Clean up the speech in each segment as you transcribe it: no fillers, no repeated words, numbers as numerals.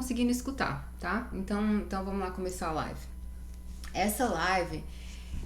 conseguindo escutar, tá? Então vamos lá começar a live. Essa live,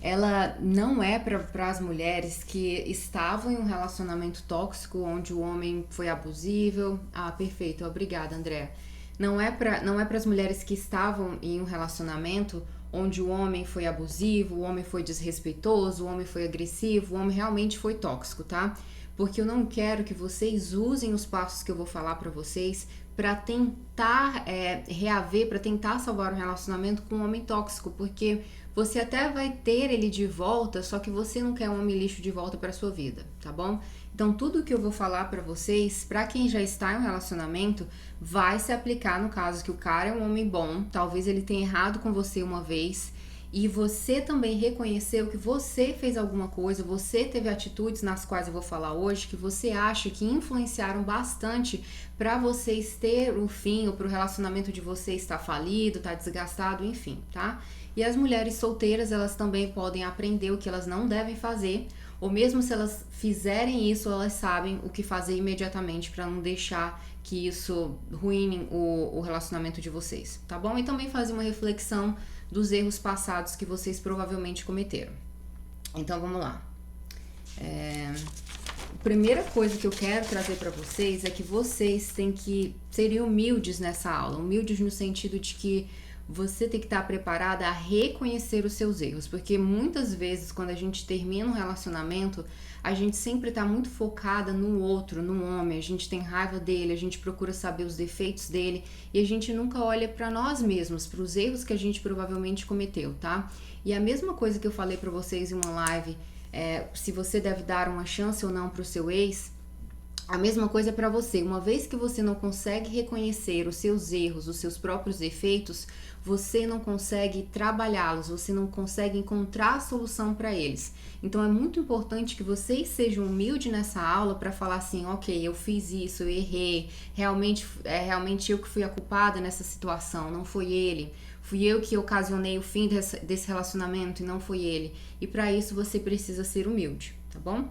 ela não é para as mulheres que estavam em um relacionamento tóxico onde o homem foi abusivo. Ah, perfeito, obrigada, André. Não é para as mulheres que estavam em um relacionamento onde o homem foi abusivo, o homem foi desrespeitoso, o homem foi agressivo, o homem realmente foi tóxico, tá? Porque eu não quero que vocês usem os passos que eu vou falar para vocês para tentar reaver, para tentar salvar um relacionamento com um homem tóxico, porque você até vai ter ele de volta, só que você não quer um homem lixo de volta para sua vida, tá bom? Então tudo que eu vou falar para vocês, para quem já está em um relacionamento, vai se aplicar no caso que o cara é um homem bom, talvez ele tenha errado com você uma vez, e você também reconheceu que você fez alguma coisa, você teve atitudes nas quais eu vou falar hoje, que você acha que influenciaram bastante para vocês ter o fim, ou para o relacionamento de vocês estar falido, estar desgastado, enfim, tá? E as mulheres solteiras, elas também podem aprender o que elas não devem fazer, ou mesmo se elas fizerem isso, elas sabem o que fazer imediatamente para não deixar que isso ruine o relacionamento de vocês, tá bom? E também fazer uma reflexão dos erros passados que vocês provavelmente cometeram. Então vamos lá. A primeira coisa que eu quero trazer para vocês é que vocês têm que ser humildes nessa aula. Humildes no sentido de que você tem que estar preparada a reconhecer os seus erros, porque muitas vezes quando a gente termina um relacionamento, a gente sempre está muito focada no outro, no homem, a gente tem raiva dele, a gente procura saber os defeitos dele e a gente nunca olha para nós mesmos, para os erros que a gente provavelmente cometeu, tá? E a mesma coisa que eu falei para vocês em uma live, se você deve dar uma chance ou não para o seu ex, a mesma coisa para você. Uma vez que você não consegue reconhecer os seus erros, os seus próprios defeitos, você não consegue trabalhá-los, você não consegue encontrar a solução para eles. Então é muito importante que vocês sejam humildes nessa aula para falar assim, ok, eu fiz isso, eu errei, realmente eu que fui a culpada nessa situação, não foi ele. Fui eu que ocasionei o fim desse relacionamento e não foi ele. E para isso você precisa ser humilde, tá bom?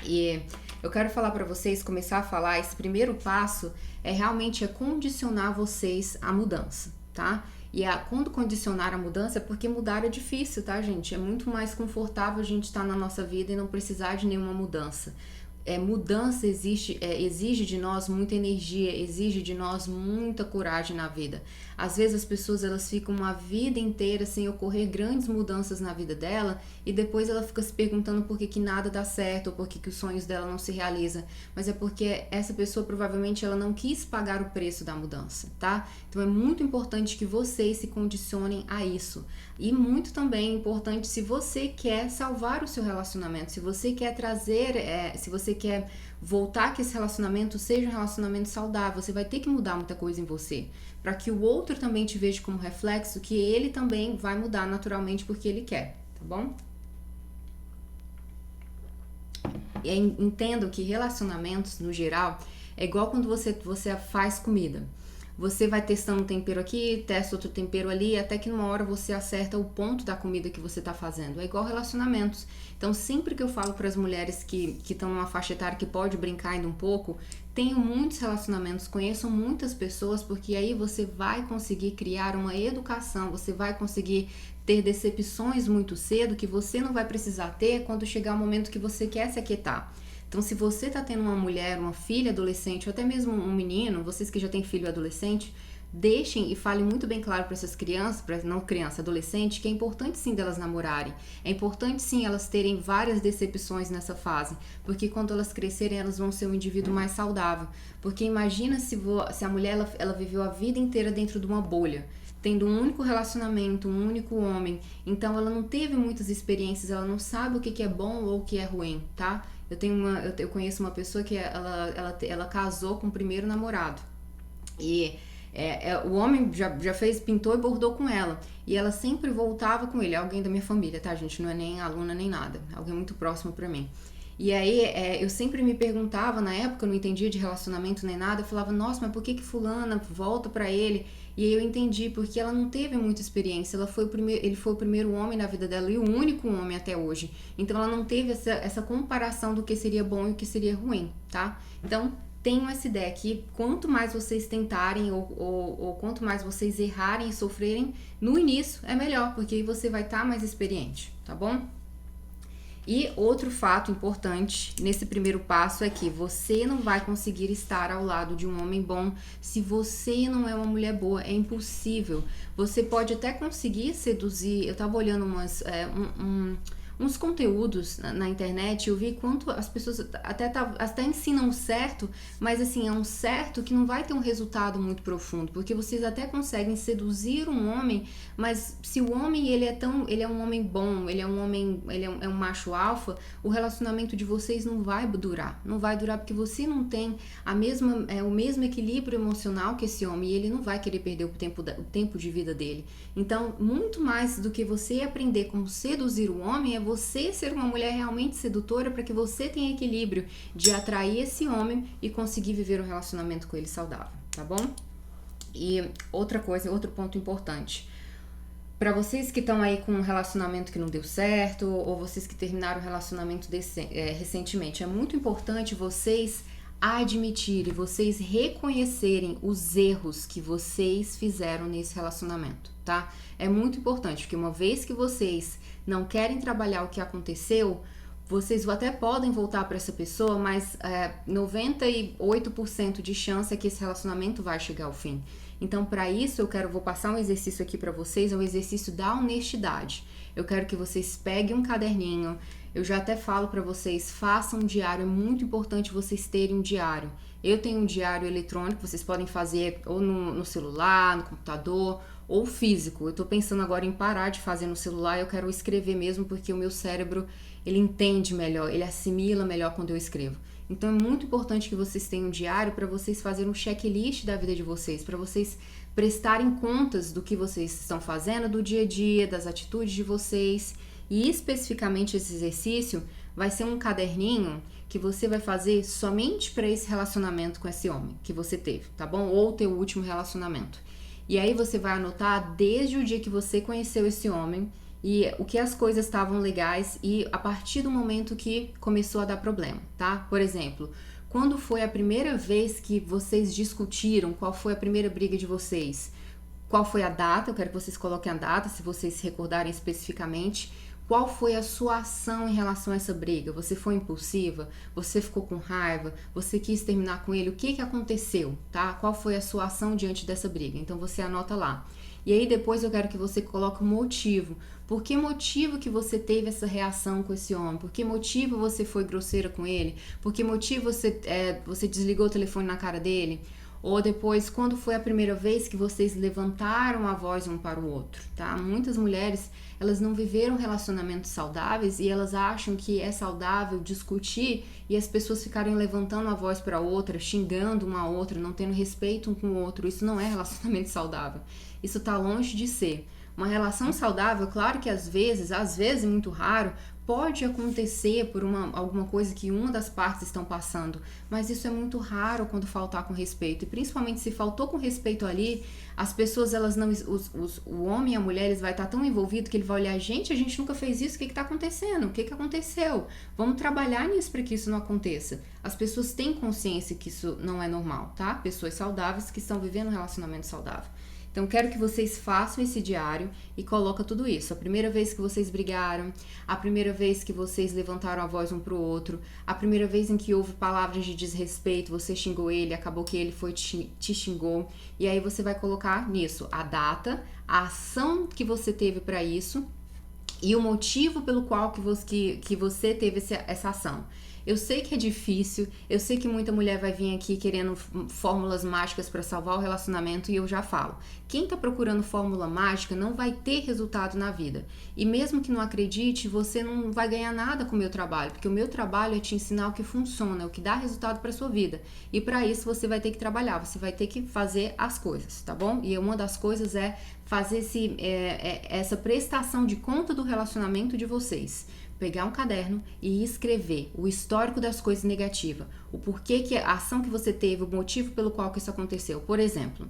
E eu quero falar para vocês, começar a falar, esse primeiro passo realmente condicionar vocês à mudança, tá? E quando condicionar a mudança é porque mudar é difícil, tá, gente? É muito mais confortável a gente estar na nossa vida e não precisar de nenhuma mudança. Mudança exige de nós muita energia, exige de nós muita coragem na vida. Às vezes as pessoas elas ficam uma vida inteira sem ocorrer grandes mudanças na vida dela e depois ela fica se perguntando por que nada dá certo ou por que os sonhos dela não se realizam. Mas é porque essa pessoa provavelmente ela não quis pagar o preço da mudança, tá? Então é muito importante que vocês se condicionem a isso. E muito também importante se você quer salvar o seu relacionamento, se você quer trazer, se você quer voltar que esse relacionamento seja um relacionamento saudável, você vai ter que mudar muita coisa em você, para que o outro também te veja como reflexo, que ele também vai mudar naturalmente porque ele quer, tá bom? E entendo que relacionamentos, no geral, é igual quando você faz comida. Você vai testando um tempero aqui, testa outro tempero ali, até que numa hora você acerta o ponto da comida que você está fazendo. É igual relacionamentos. Então, sempre que eu falo para as mulheres que estão numa faixa etária que pode brincar ainda um pouco, tenham muitos relacionamentos, conheçam muitas pessoas, porque aí você vai conseguir criar uma educação, você vai conseguir ter decepções muito cedo que você não vai precisar ter quando chegar o momento que você quer se aquietar. Então, se você tá tendo uma mulher, uma filha adolescente, ou até mesmo um menino, vocês que já têm filho adolescente, deixem e falem muito bem claro para essas crianças, não criança, adolescente, que é importante sim delas namorarem. É importante sim elas terem várias decepções nessa fase, porque quando elas crescerem, elas vão ser um indivíduo mais saudável. Porque imagina se a mulher ela viveu a vida inteira dentro de uma bolha, tendo um único relacionamento, um único homem, então ela não teve muitas experiências, ela não sabe o que é bom ou o que é ruim, tá? Eu conheço uma pessoa que ela casou com o primeiro namorado e o homem já pintou e bordou com ela e ela sempre voltava com ele, alguém da minha família, tá, gente? Não é nem aluna nem nada, alguém muito próximo pra mim. E aí eu sempre me perguntava, na época eu não entendia de relacionamento nem nada, eu falava, nossa, mas por que fulana volta pra ele? E aí eu entendi, porque ela não teve muita experiência, ele foi o primeiro homem na vida dela e o único homem até hoje. Então ela não teve essa comparação do que seria bom e o que seria ruim, tá? Então, tenham essa ideia que quanto mais vocês tentarem ou quanto mais vocês errarem e sofrerem no início, é melhor, porque aí você vai estar mais experiente, tá bom? E outro fato importante nesse primeiro passo é que você não vai conseguir estar ao lado de um homem bom se você não é uma mulher boa. É impossível. Você pode até conseguir seduzir. Eu tava olhando uns conteúdos na internet, eu vi quanto as pessoas até ensinam certo, mas assim, é um certo que não vai ter um resultado muito profundo, porque vocês até conseguem seduzir um homem, mas se o homem ele é um homem bom, ele é um macho alfa, o relacionamento de vocês não vai durar porque você não tem o mesmo equilíbrio emocional que esse homem, e ele não vai querer perder o tempo de vida dele. Então, muito mais do que você aprender como seduzir o homem, é você ser uma mulher realmente sedutora para que você tenha equilíbrio de atrair esse homem e conseguir viver um relacionamento com ele saudável, tá bom? E outra coisa, outro ponto importante. Para vocês que estão aí com um relacionamento que não deu certo, ou vocês que terminaram o relacionamento recentemente, é muito importante vocês admitirem, vocês reconhecerem os erros que vocês fizeram nesse relacionamento, tá? É muito importante, porque uma vez que vocês não querem trabalhar o que aconteceu, vocês até podem voltar para essa pessoa, mas 98% de chance é que esse relacionamento vai chegar ao fim. Então, para isso, vou passar um exercício aqui para vocês, é um exercício da honestidade. Eu quero que vocês peguem um caderninho. Eu já até falo para vocês, façam um diário, é muito importante vocês terem um diário. Eu tenho um diário eletrônico, vocês podem fazer ou no celular, no computador, ou físico. Eu tô pensando agora em parar de fazer no celular, eu quero escrever mesmo, porque o meu cérebro, ele entende melhor, ele assimila melhor quando eu escrevo. Então é muito importante que vocês tenham um diário para vocês fazerem um checklist da vida de vocês, para vocês prestarem contas do que vocês estão fazendo, do dia a dia, das atitudes de vocês. E especificamente esse exercício vai ser um caderninho que você vai fazer somente para esse relacionamento com esse homem que você teve, tá bom? Ou teu último relacionamento. E aí você vai anotar desde o dia que você conheceu esse homem e o que as coisas estavam legais e a partir do momento que começou a dar problema, tá? Por exemplo, quando foi a primeira vez que vocês discutiram, qual foi a primeira briga de vocês? Qual foi a data? Eu quero que vocês coloquem a data, se vocês se recordarem especificamente. Qual foi a sua ação em relação a essa briga? Você foi impulsiva? Você ficou com raiva? Você quis terminar com ele? O que aconteceu, tá? Qual foi a sua ação diante dessa briga? Então você anota lá. E aí depois eu quero que você coloque o motivo. Por que motivo que você teve essa reação com esse homem? Por que motivo você foi grosseira com ele? Por que motivo você desligou o telefone na cara dele? Ou depois, quando foi a primeira vez que vocês levantaram a voz um para o outro, tá? Muitas mulheres, elas não viveram relacionamentos saudáveis e elas acham que é saudável discutir e as pessoas ficarem levantando a voz para outra, xingando uma a outra, não tendo respeito um com o outro. Isso não é relacionamento saudável. Isso tá longe de ser. Uma relação saudável, claro que às vezes muito raro, pode acontecer por alguma coisa que uma das partes estão passando, mas isso é muito raro quando faltar com respeito, e principalmente se faltou com respeito ali, as pessoas, elas não, o homem e a mulher, eles vai estar tão envolvido que ele vai olhar, a gente nunca fez isso, o que está acontecendo? O que aconteceu? Vamos trabalhar nisso para que isso não aconteça. As pessoas têm consciência que isso não é normal, tá? Pessoas saudáveis que estão vivendo um relacionamento saudável. Então, quero que vocês façam esse diário e coloquem tudo isso. A primeira vez que vocês brigaram, a primeira vez que vocês levantaram a voz um pro outro, a primeira vez em que houve palavras de desrespeito, você xingou ele, acabou que ele te xingou. E aí você vai colocar nisso a data, a ação que você teve para isso e o motivo pelo qual que você teve essa ação. Eu sei que é difícil, eu sei que muita mulher vai vir aqui querendo fórmulas mágicas para salvar o relacionamento e eu já falo. Quem tá procurando fórmula mágica não vai ter resultado na vida. E mesmo que não acredite, você não vai ganhar nada com o meu trabalho, porque o meu trabalho é te ensinar o que funciona, o que dá resultado para sua vida. E para isso você vai ter que trabalhar, você vai ter que fazer as coisas, tá bom? E uma das coisas é fazer essa prestação de conta do relacionamento de vocês. Pegar um caderno e escrever o histórico das coisas negativas, o porquê que a ação que você teve, o motivo pelo qual que isso aconteceu. Por exemplo,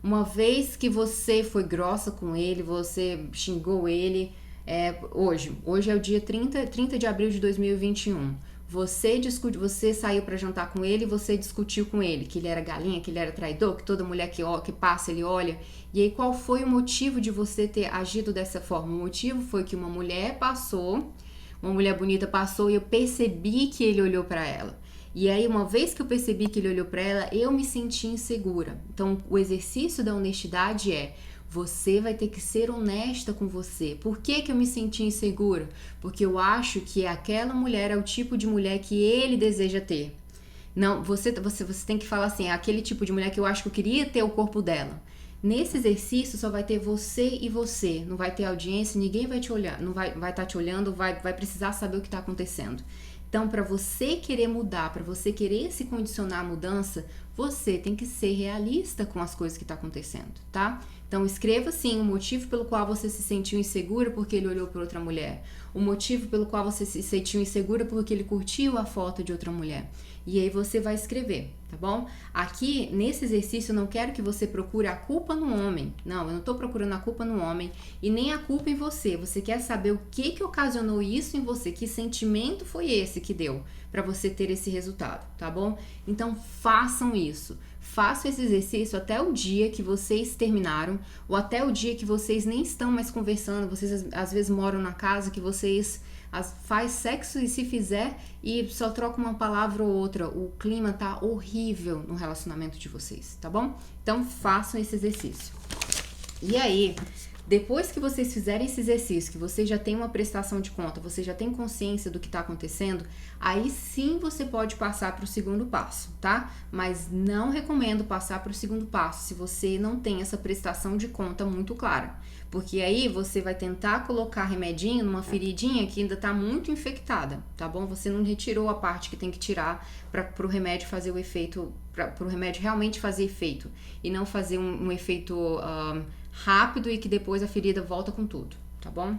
uma vez que você foi grossa com ele, você xingou ele, hoje é o dia 30 de abril de 2021. Você saiu para jantar com ele e você discutiu com ele que ele era galinha, que ele era traidor, que toda mulher que passa ele olha. E aí qual foi o motivo de você ter agido dessa forma? O motivo foi que uma mulher bonita passou e eu percebi que ele olhou para ela. E aí, uma vez que eu percebi que ele olhou para ela, eu me senti insegura. Então, o exercício da honestidade é: você vai ter que ser honesta com você. Por que que eu me senti insegura? Porque eu acho que aquela mulher é o tipo de mulher que ele deseja ter. Não, você tem que falar assim: é aquele tipo de mulher que eu acho que eu queria ter o corpo dela. Nesse exercício só vai ter você e você, não vai ter audiência, ninguém vai te olhar, não vai estar te olhando, vai precisar saber o que está acontecendo. Então, para você querer mudar, para você querer se condicionar à mudança, você tem que ser realista com as coisas que estão acontecendo, tá? Então, escreva sim o motivo pelo qual você se sentiu insegura porque ele olhou para outra mulher. O motivo pelo qual você se sentiu insegura porque ele curtiu a foto de outra mulher. E aí você vai escrever, tá bom? Aqui, nesse exercício, eu não quero que você procure a culpa no homem. Não, eu não tô procurando a culpa no homem e nem a culpa em você. Você quer saber o que ocasionou isso em você, que sentimento foi esse que deu para você ter esse resultado, tá bom? Então, façam isso. Façam esse exercício até o dia que vocês terminaram ou até o dia que vocês nem estão mais conversando. Vocês às vezes moram na casa que vocês faz sexo e se fizer e só troca uma palavra ou outra. O clima tá horrível no relacionamento de vocês, tá bom? Então façam esse exercício. E aí, depois que vocês fizerem esse exercício, que vocês já têm uma prestação de conta, você já tem consciência do que está acontecendo, aí sim você pode passar para o segundo passo, tá? Mas não recomendo passar para o segundo passo se você não tem essa prestação de conta muito clara. Porque aí você vai tentar colocar remedinho numa feridinha que ainda está muito infectada, tá bom? Você não retirou a parte que tem que tirar para o remédio fazer o efeito, para o remédio realmente fazer efeito e não fazer um efeito rápido e que depois a ferida volta com tudo, tá bom?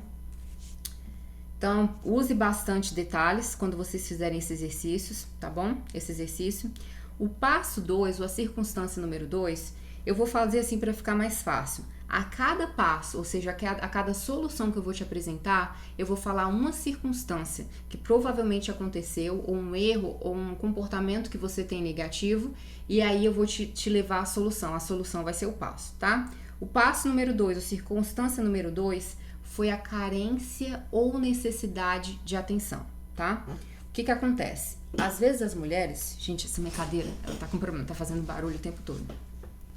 Então, use bastante detalhes quando vocês fizerem esses exercícios, tá bom? Esse exercício. O passo 2, ou a circunstância número 2, eu vou fazer assim para ficar mais fácil. A cada passo, ou seja, a cada solução que eu vou te apresentar, eu vou falar uma circunstância que provavelmente aconteceu, ou um erro, ou um comportamento que você tem negativo, e aí eu vou te levar à solução. A solução vai ser o passo, tá? O passo número 2, a circunstância número 2, foi a carência ou necessidade de atenção, tá? O que acontece? Às vezes as mulheres... Gente, essa minha cadeira, ela tá com problema, tá fazendo barulho o tempo todo.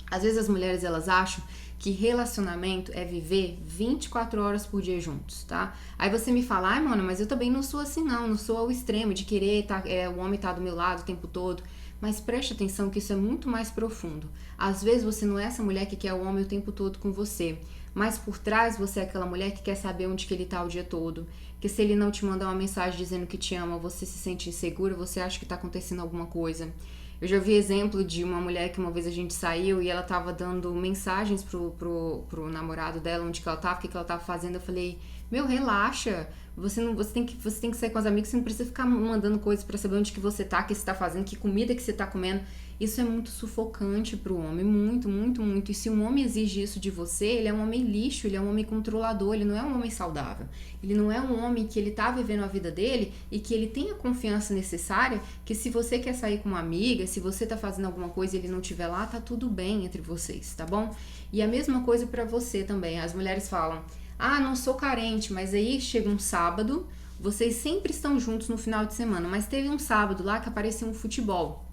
Às vezes as mulheres, elas acham que relacionamento é viver 24 horas por dia juntos, tá? Aí você me fala: ai, mano, mas eu também não sou assim não sou ao extremo de querer o homem tá do meu lado o tempo todo. Mas preste atenção que isso é muito mais profundo. Às vezes você não é essa mulher que quer o homem o tempo todo com você, mas por trás você é aquela mulher que quer saber onde que ele tá o dia todo, que se ele não te mandar uma mensagem dizendo que te ama, você se sente insegura, você acha que tá acontecendo alguma coisa. Eu já vi exemplo de uma mulher que uma vez a gente saiu e ela tava dando mensagens pro namorado dela, onde que ela tava, o que ela tava fazendo. Eu falei: meu, relaxa, você tem que sair com os amigos, você não precisa ficar mandando coisas pra saber onde que você tá, o que você tá fazendo, que comida que você tá comendo. Isso é muito sufocante pro homem, muito, muito, muito. E se um homem exige isso de você, ele é um homem lixo, ele é um homem controlador, ele não é um homem saudável. Ele não é um homem que ele tá vivendo a vida dele e que ele tem a confiança necessária que se você quer sair com uma amiga, se você tá fazendo alguma coisa e ele não estiver lá, tá tudo bem entre vocês, tá bom? E a mesma coisa pra você também. As mulheres falam: ah, não sou carente, mas aí chega um sábado, vocês sempre estão juntos no final de semana, mas teve um sábado lá que apareceu um futebol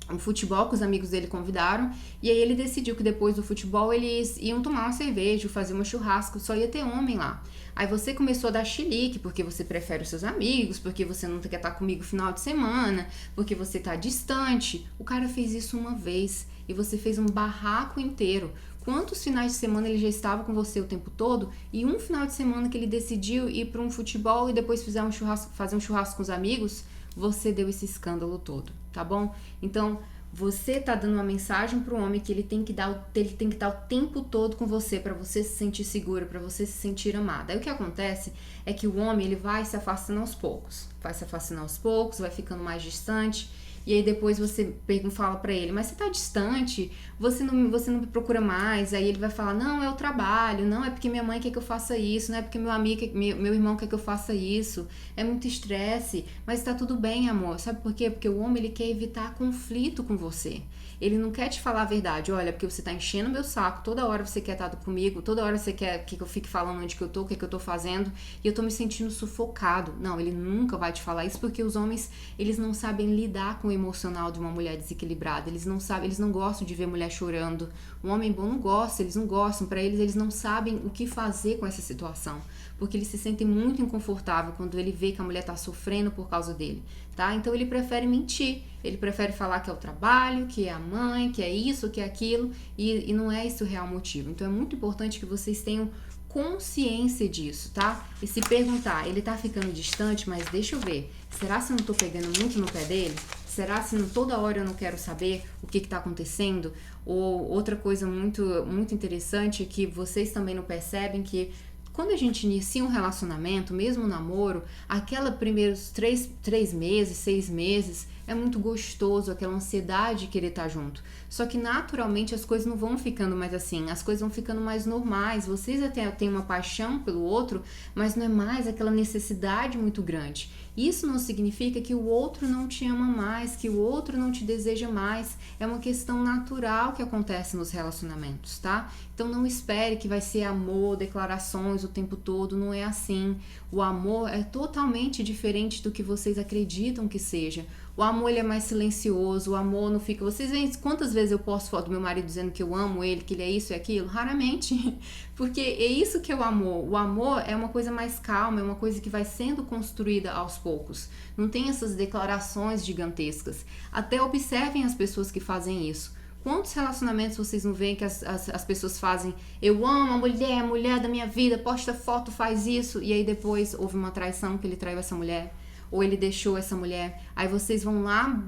que os amigos dele convidaram, e aí ele decidiu que depois do futebol eles iam tomar uma cerveja, fazer um churrasco, só ia ter homem lá. Aí você começou a dar chilique, porque você prefere os seus amigos, porque você não quer estar comigo no final de semana, porque você tá distante. O cara fez isso uma vez, e você fez um barraco inteiro. Quantos finais de semana ele já estava com você o tempo todo, e um final de semana que ele decidiu ir para um futebol e depois fazer um churrasco com os amigos, você deu esse escândalo todo, tá bom? Então, você tá dando uma mensagem pro homem que ele tem que dar o tempo todo com você para você se sentir segura, para você se sentir amada. Aí o que acontece é que o homem, ele vai se afastando aos poucos, vai ficando mais distante. e aí depois você fala pra ele, mas você tá distante, você não me procura mais, aí ele vai falar, não, é o trabalho, não, é porque minha mãe quer que eu faça isso, não é porque meu amigo, meu irmão quer que eu faça isso, é muito estresse, mas tá tudo bem, amor, sabe por quê? Porque o homem, ele quer evitar conflito com você. Ele não quer te falar a verdade, olha, porque você tá enchendo meu saco, toda hora você quer estar comigo, toda hora você quer que eu fique falando onde que eu tô, o que eu tô fazendo, e eu tô me sentindo sufocado. Não, ele nunca vai te falar isso, porque os homens, eles não sabem lidar com o emocional de uma mulher desequilibrada, eles não sabem, eles não gostam de ver mulher chorando. Um homem bom não gosta, eles não gostam, pra eles não sabem o que fazer com essa situação, porque eles se sentem muito inconfortável quando ele vê que a mulher tá sofrendo por causa dele, tá? Então ele prefere mentir, ele prefere falar que é o trabalho, que é a mãe, que é isso, que é aquilo, e não é esse o real motivo. Então é muito importante que vocês tenham consciência disso, tá? E se perguntar, ele tá ficando distante, mas deixa eu ver, será que eu não tô pegando muito no pé dele? Será que toda hora eu não quero saber o que tá acontecendo? Ou outra coisa muito, muito interessante é que vocês também não percebem que quando a gente inicia um relacionamento, mesmo um namoro, aquela primeiros 3 meses, 6 meses, é muito gostoso, aquela ansiedade de querer estar junto. Só que naturalmente as coisas não vão ficando mais assim, as coisas vão ficando mais normais. Vocês até têm uma paixão pelo outro, mas não é mais aquela necessidade muito grande. Isso não significa que o outro não te ama mais, que o outro não te deseja mais. É uma questão natural que acontece nos relacionamentos, tá? Então não espere que vai ser amor, declarações o tempo todo, não é assim. O amor é totalmente diferente do que vocês acreditam que seja. O amor, ele é mais silencioso, o amor não fica... Vocês veem quantas vezes eu posto foto do meu marido dizendo que eu amo ele, que ele é isso e aquilo? Raramente, porque é isso que é o amor. O amor é uma coisa mais calma, é uma coisa que vai sendo construída aos poucos. Não tem essas declarações gigantescas. Até observem as pessoas que fazem isso. Quantos relacionamentos vocês não veem que as pessoas fazem, eu amo a mulher da minha vida, posta foto, faz isso, e aí depois houve uma traição, que ele traiu essa mulher, ou ele deixou essa mulher, aí vocês vão lá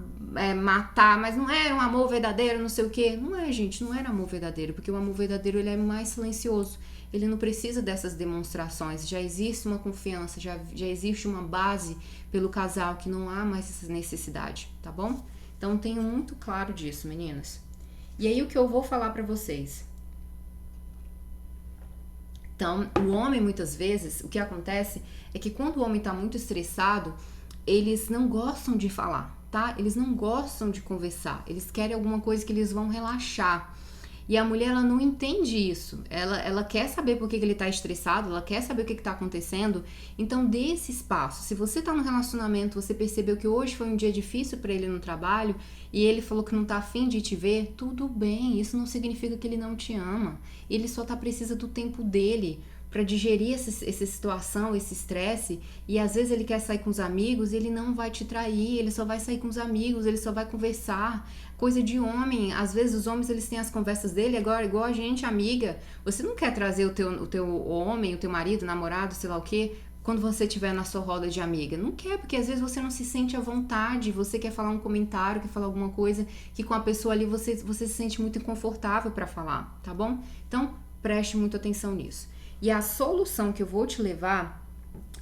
matar, mas não era um amor verdadeiro, não sei o que. Não é, gente, não era amor verdadeiro, porque o amor verdadeiro, ele é mais silencioso, ele não precisa dessas demonstrações, já existe uma confiança, já existe uma base pelo casal, que não há mais essa necessidade, tá bom? Então tenham muito claro disso, meninas. E aí o que eu vou falar pra vocês? Então, o homem, muitas vezes, o que acontece é que quando o homem tá muito estressado, eles não gostam de falar, tá? Eles não gostam de conversar, eles querem alguma coisa que eles vão relaxar. E a mulher, ela não entende isso. Ela quer saber por que ele tá estressado, ela quer saber o que tá acontecendo. Então, dê esse espaço. Se você tá num relacionamento, você percebeu que hoje foi um dia difícil pra ele no trabalho e ele falou que não tá afim de te ver, tudo bem. Isso não significa que ele não te ama. Ele só precisa do tempo dele para digerir essa situação, esse estresse, e às vezes ele quer sair com os amigos, ele não vai te trair, ele só vai sair com os amigos, ele só vai conversar, coisa de homem. Às vezes os homens, eles têm as conversas dele, agora igual a gente, amiga, você não quer trazer o teu homem, o teu marido, namorado, sei lá o quê, quando você estiver na sua roda de amiga. Não quer, porque às vezes você não se sente à vontade, você quer falar um comentário, quer falar alguma coisa que com a pessoa ali você se sente muito inconfortável para falar, tá bom? Então, preste muita atenção nisso. E a solução que eu vou te levar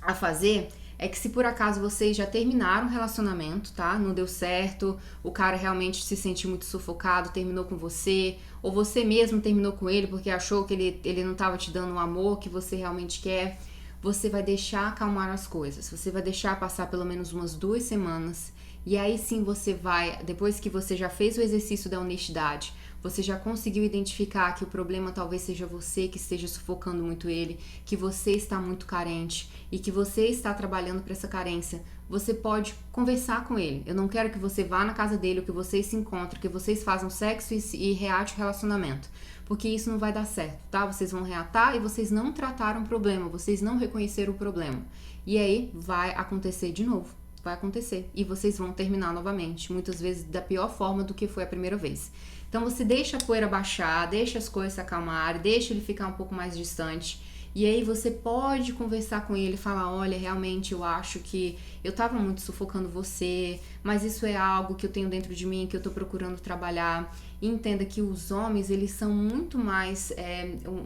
a fazer é que se por acaso vocês já terminaram o relacionamento, tá? Não deu certo, o cara realmente se sentiu muito sufocado, terminou com você, ou você mesmo terminou com ele porque achou que ele não estava te dando o amor que você realmente quer, você vai deixar acalmar as coisas, você vai deixar passar pelo menos umas 2 semanas, e aí sim você vai, depois que você já fez o exercício da honestidade, você já conseguiu identificar que o problema talvez seja você que esteja sufocando muito ele, que você está muito carente e que você está trabalhando para essa carência, você pode conversar com ele. Eu não quero que você vá na casa dele, ou que vocês se encontrem, que vocês façam sexo e reate o relacionamento, porque isso não vai dar certo, tá? Vocês vão reatar e vocês não trataram o problema, vocês não reconheceram o problema. E aí vai acontecer de novo. Vai acontecer. E vocês vão terminar novamente, muitas vezes da pior forma do que foi a primeira vez. Então você deixa a poeira baixar, deixa as coisas se acalmarem, deixa ele ficar um pouco mais distante. E aí você pode conversar com ele e falar, olha, realmente eu acho que eu tava muito sufocando você, mas isso é algo que eu tenho dentro de mim, que eu tô procurando trabalhar. E entenda que os homens, eles são muito mais,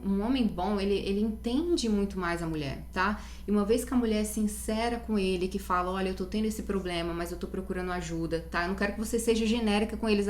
um homem bom, ele entende muito mais a mulher, tá? E uma vez que a mulher é sincera com ele, que fala, olha, eu tô tendo esse problema, mas eu tô procurando ajuda, tá? Eu não quero que você seja genérica com eles,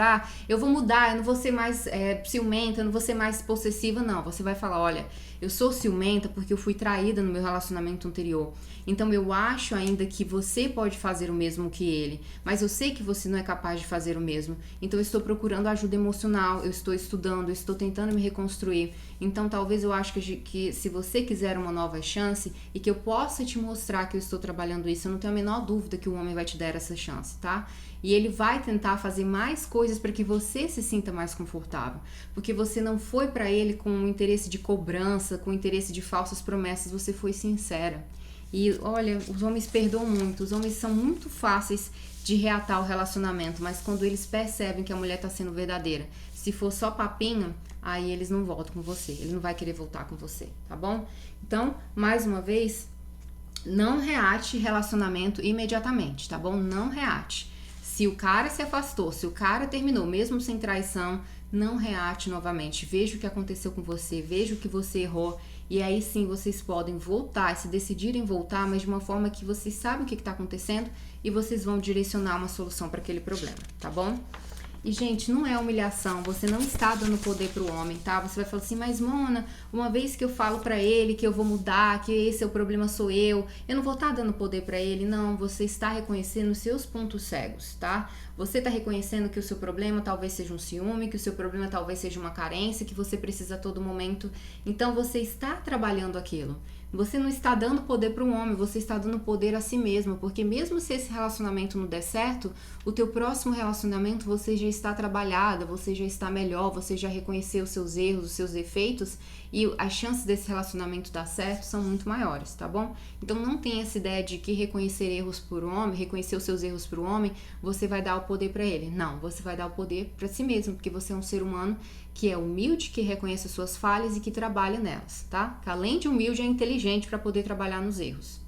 eu vou mudar, eu não vou ser mais ciumenta, eu não vou ser mais possessiva, não. Você vai falar, olha, eu sou ciumenta porque eu fui traída no meu relacionamento anterior. Então eu acho ainda que você pode fazer o mesmo que ele, mas eu sei que você não é capaz de fazer o mesmo. Então eu estou procurando ajuda emocional, eu estou estudando, eu estou tentando me reconstruir. Então talvez eu acho que se você quiser uma nova chance e que eu possa te mostrar que eu estou trabalhando isso, eu não tenho a menor dúvida que o homem vai te dar essa chance, tá? E ele vai tentar fazer mais coisas para que você se sinta mais confortável, porque você não foi para ele com o interesse de cobrança, com o interesse de falsas promessas, você foi sincera. E olha, os homens perdoam muito, os homens são muito fáceis de reatar o relacionamento, mas quando eles percebem que a mulher tá sendo verdadeira, se for só papinho, aí eles não voltam com você, ele não vai querer voltar com você, tá bom? Então, mais uma vez, não reate relacionamento imediatamente, tá bom? Não reate. Se o cara se afastou, se o cara terminou, mesmo sem traição, não reate novamente. Veja o que aconteceu com você, veja o que você errou. E aí sim vocês podem voltar, se decidirem voltar, mas de uma forma que vocês sabem o que está acontecendo e vocês vão direcionar uma solução para aquele problema, tá bom? E, gente, não é humilhação, você não está dando poder pro homem, tá? Você vai falar assim, mas, Mona, uma vez que eu falo pra ele que eu vou mudar, que esse é o problema sou eu não vou estar dando poder pra ele. Não, você está reconhecendo os seus pontos cegos, tá? Você está reconhecendo que o seu problema talvez seja um ciúme, que o seu problema talvez seja uma carência, que você precisa a todo momento. Então, você está trabalhando aquilo. Você não está dando poder para um homem, você está dando poder a si mesmo, porque mesmo se esse relacionamento não der certo, o teu próximo relacionamento você já está trabalhada, você já está melhor, você já reconheceu os seus erros, os seus defeitos e as chances desse relacionamento dar certo são muito maiores, tá bom? Então não tem essa ideia de que reconhecer erros por homem, reconhecer os seus erros para o homem, você vai dar o poder para ele. Não, você vai dar o poder para si mesmo, porque você é um ser humano que é humilde, que reconhece as suas falhas e que trabalha nelas, tá? Que além de humilde, é inteligente para poder trabalhar nos erros.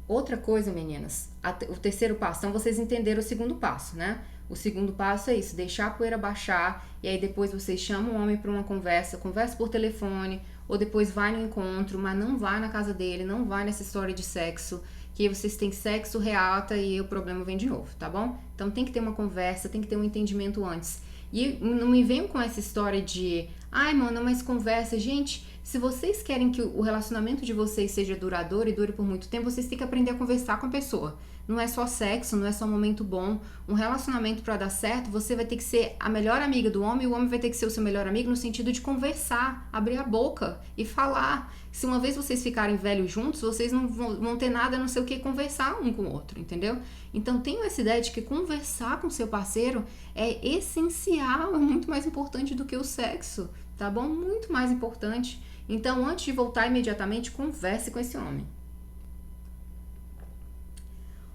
Outra coisa, meninas, o terceiro passo, então vocês entenderam o segundo passo, né? O segundo passo é isso, deixar a poeira baixar e aí depois vocês chamam o homem para uma conversa por telefone ou depois vai no encontro, mas não vai na casa dele, não vai nessa história de sexo, que vocês têm sexo, reata e o problema vem de novo, tá bom? Então tem que ter uma conversa, tem que ter um entendimento antes. E não me venham com essa história de mano, mas conversa. Gente, se vocês querem que o relacionamento de vocês seja duradouro e dure por muito tempo, vocês têm que aprender a conversar com a pessoa. Não é só sexo, não é só um momento bom. Um relacionamento para dar certo, você vai ter que ser a melhor amiga do homem e o homem vai ter que ser o seu melhor amigo no sentido de conversar, abrir a boca e falar. Se uma vez vocês ficarem velhos juntos, vocês não vão ter nada a não ser o que conversar um com o outro, entendeu? Então tenham essa ideia de que conversar com seu parceiro é essencial, é muito mais importante do que o sexo, tá bom? Muito mais importante. Então antes de voltar imediatamente, converse com esse homem.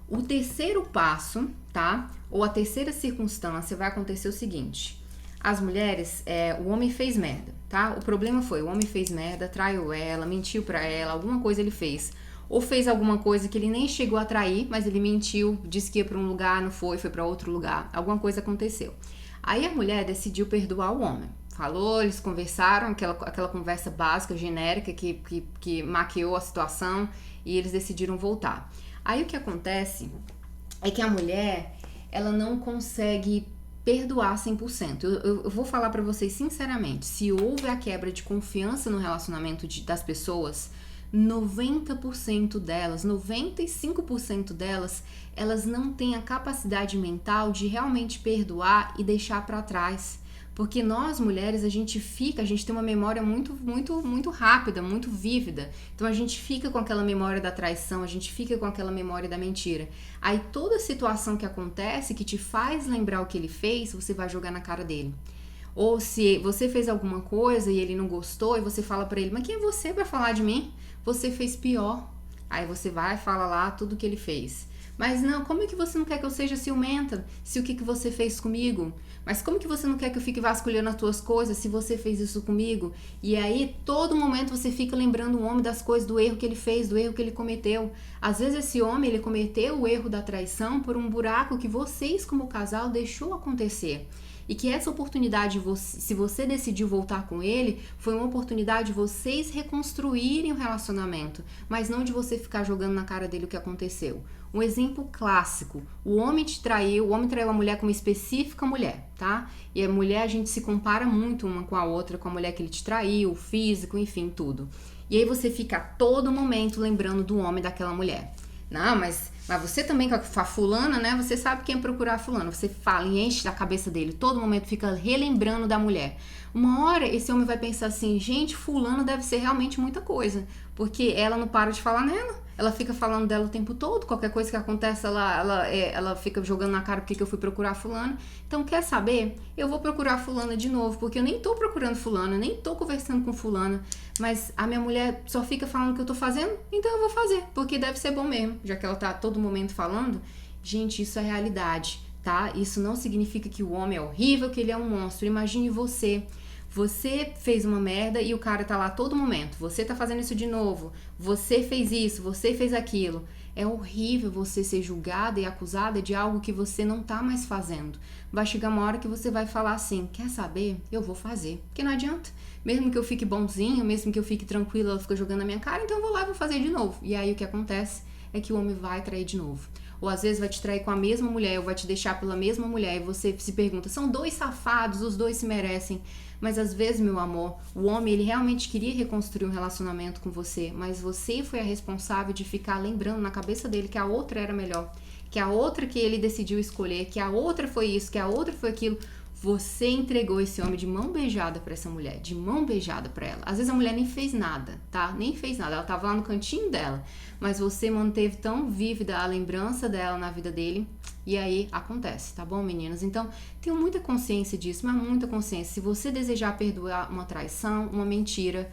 O terceiro passo, tá? Ou a terceira circunstância vai acontecer o seguinte. As mulheres, o homem fez merda, tá? O problema foi, o homem fez merda, traiu ela, mentiu pra ela, alguma coisa ele fez. Ou fez alguma coisa que ele nem chegou a trair, mas ele mentiu, disse que ia pra um lugar, não foi pra outro lugar. Alguma coisa aconteceu. Aí a mulher decidiu perdoar o homem. Falou, eles conversaram, aquela conversa básica, genérica, que maquiou a situação e eles decidiram voltar. Aí o que acontece é que a mulher, ela não consegue perdoar 100%. Eu vou falar pra vocês sinceramente, se houve a quebra de confiança no relacionamento das pessoas, 90% delas, 95% delas, elas não têm a capacidade mental de realmente perdoar e deixar pra trás. Porque nós, mulheres, a gente tem uma memória muito rápida, muito vívida. Então a gente fica com aquela memória da traição, a gente fica com aquela memória da mentira. Aí toda situação que acontece, que te faz lembrar o que ele fez, você vai jogar na cara dele. Ou se você fez alguma coisa e ele não gostou, e você fala pra ele, mas quem é você pra falar de mim? Você fez pior. Aí você vai e fala lá tudo que ele fez. Mas não, como é que você não quer que eu seja ciumenta se o que você fez comigo? Mas como que você não quer que eu fique vasculhando as tuas coisas se você fez isso comigo? E aí, todo momento você fica lembrando o homem das coisas, do erro que ele fez, do erro que ele cometeu. Às vezes esse homem, ele cometeu o erro da traição por um buraco que vocês como casal deixou acontecer. E que essa oportunidade, se você decidiu voltar com ele, foi uma oportunidade de vocês reconstruírem o relacionamento, mas não de você ficar jogando na cara dele o que aconteceu. Um exemplo clássico, o homem traiu a mulher com uma específica mulher, tá? E a mulher, a gente se compara muito uma com a outra, com a mulher que ele te traiu, o físico, enfim, tudo. E aí você fica a todo momento lembrando do homem daquela mulher. Não, mas você também com a fulana, né? Você sabe quem procurar a fulana. Você fala e enche da cabeça dele. Todo momento fica relembrando da mulher. Uma hora esse homem vai pensar assim, gente, fulana deve ser realmente muita coisa. Porque ela não para de falar nela. Ela fica falando dela o tempo todo. Qualquer coisa que acontece, ela fica jogando na cara porque eu fui procurar a fulana. Então, quer saber? Eu vou procurar a fulana de novo. Porque eu nem tô procurando fulana, nem tô conversando com fulana. Mas a minha mulher só fica falando o que eu tô fazendo, então eu vou fazer, porque deve ser bom mesmo, já que ela tá a todo momento falando. Gente, isso é realidade, tá? Isso não significa que o homem é horrível, que ele é um monstro. Imagine você. Você fez uma merda e o cara tá lá a todo momento. Você tá fazendo isso de novo. Você fez isso, você fez aquilo. É horrível você ser julgada e acusada de algo que você não tá mais fazendo. Vai chegar uma hora que você vai falar assim, quer saber? Eu vou fazer. Porque não adianta. Mesmo que eu fique bonzinho, mesmo que eu fique tranquila, ela fica jogando na minha cara, então eu vou lá e vou fazer de novo. E aí o que acontece é que o homem vai trair de novo. Ou às vezes vai te trair com a mesma mulher, ou vai te deixar pela mesma mulher, e você se pergunta, são dois safados, os dois se merecem. Mas às vezes, meu amor, o homem, ele realmente queria reconstruir um relacionamento com você, mas você foi a responsável de ficar lembrando na cabeça dele que a outra era melhor, que a outra que ele decidiu escolher, que a outra foi isso, que a outra foi aquilo. Você entregou esse homem de mão beijada pra essa mulher, de mão beijada pra ela. Às vezes a mulher nem fez nada, tá? Nem fez nada, ela tava lá no cantinho dela. Mas você manteve tão vívida a lembrança dela na vida dele. E aí acontece, tá bom, meninas? Então, tenho muita consciência disso, mas muita consciência. Se você desejar perdoar uma traição, uma mentira,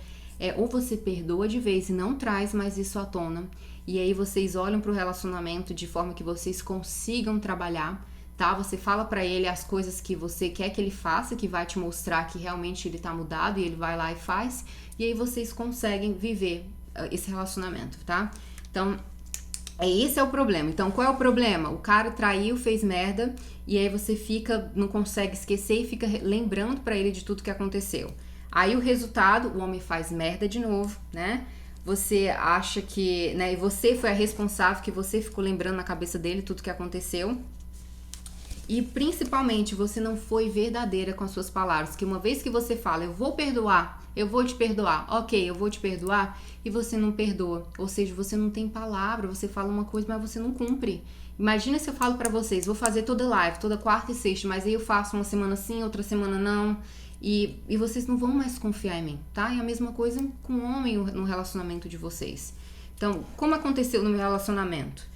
ou você perdoa de vez e não traz mais isso à tona. E aí vocês olham pro relacionamento de forma que vocês consigam trabalhar, tá? Você fala pra ele as coisas que você quer que ele faça, que vai te mostrar que realmente ele tá mudado e ele vai lá e faz, e aí vocês conseguem viver esse relacionamento, tá? Então, esse é o problema. Então, qual é o problema? O cara traiu, fez merda, e aí você não consegue esquecer e fica lembrando pra ele de tudo que aconteceu. Aí o resultado, o homem faz merda de novo, né? Você acha que, né, e você foi a responsável, que você ficou lembrando na cabeça dele tudo que aconteceu. E principalmente você não foi verdadeira com as suas palavras, que uma vez que você fala, eu vou perdoar, eu vou te perdoar, ok, eu vou te perdoar, e você não perdoa, ou seja, você não tem palavra, você fala uma coisa, mas você não cumpre. Imagina se eu falo pra vocês, vou fazer toda live, toda quarta e sexta, mas aí eu faço uma semana sim, outra semana não, e vocês não vão mais confiar em mim, tá? É a mesma coisa com o homem no relacionamento de vocês. Então, como aconteceu no meu relacionamento?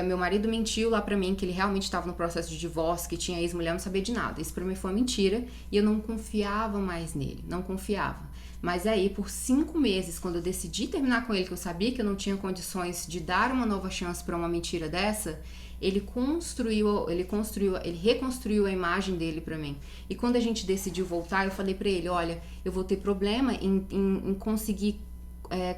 Meu marido mentiu lá pra mim que ele realmente estava no processo de divórcio, que tinha ex-mulher, não sabia de nada. Isso pra mim foi mentira e eu não confiava mais nele, não confiava. Mas aí, por 5 meses, quando eu decidi terminar com ele, que eu sabia que eu não tinha condições de dar uma nova chance pra uma mentira dessa, ele reconstruiu a imagem dele pra mim. E quando a gente decidiu voltar, eu falei pra ele, olha, eu vou ter problema em conseguir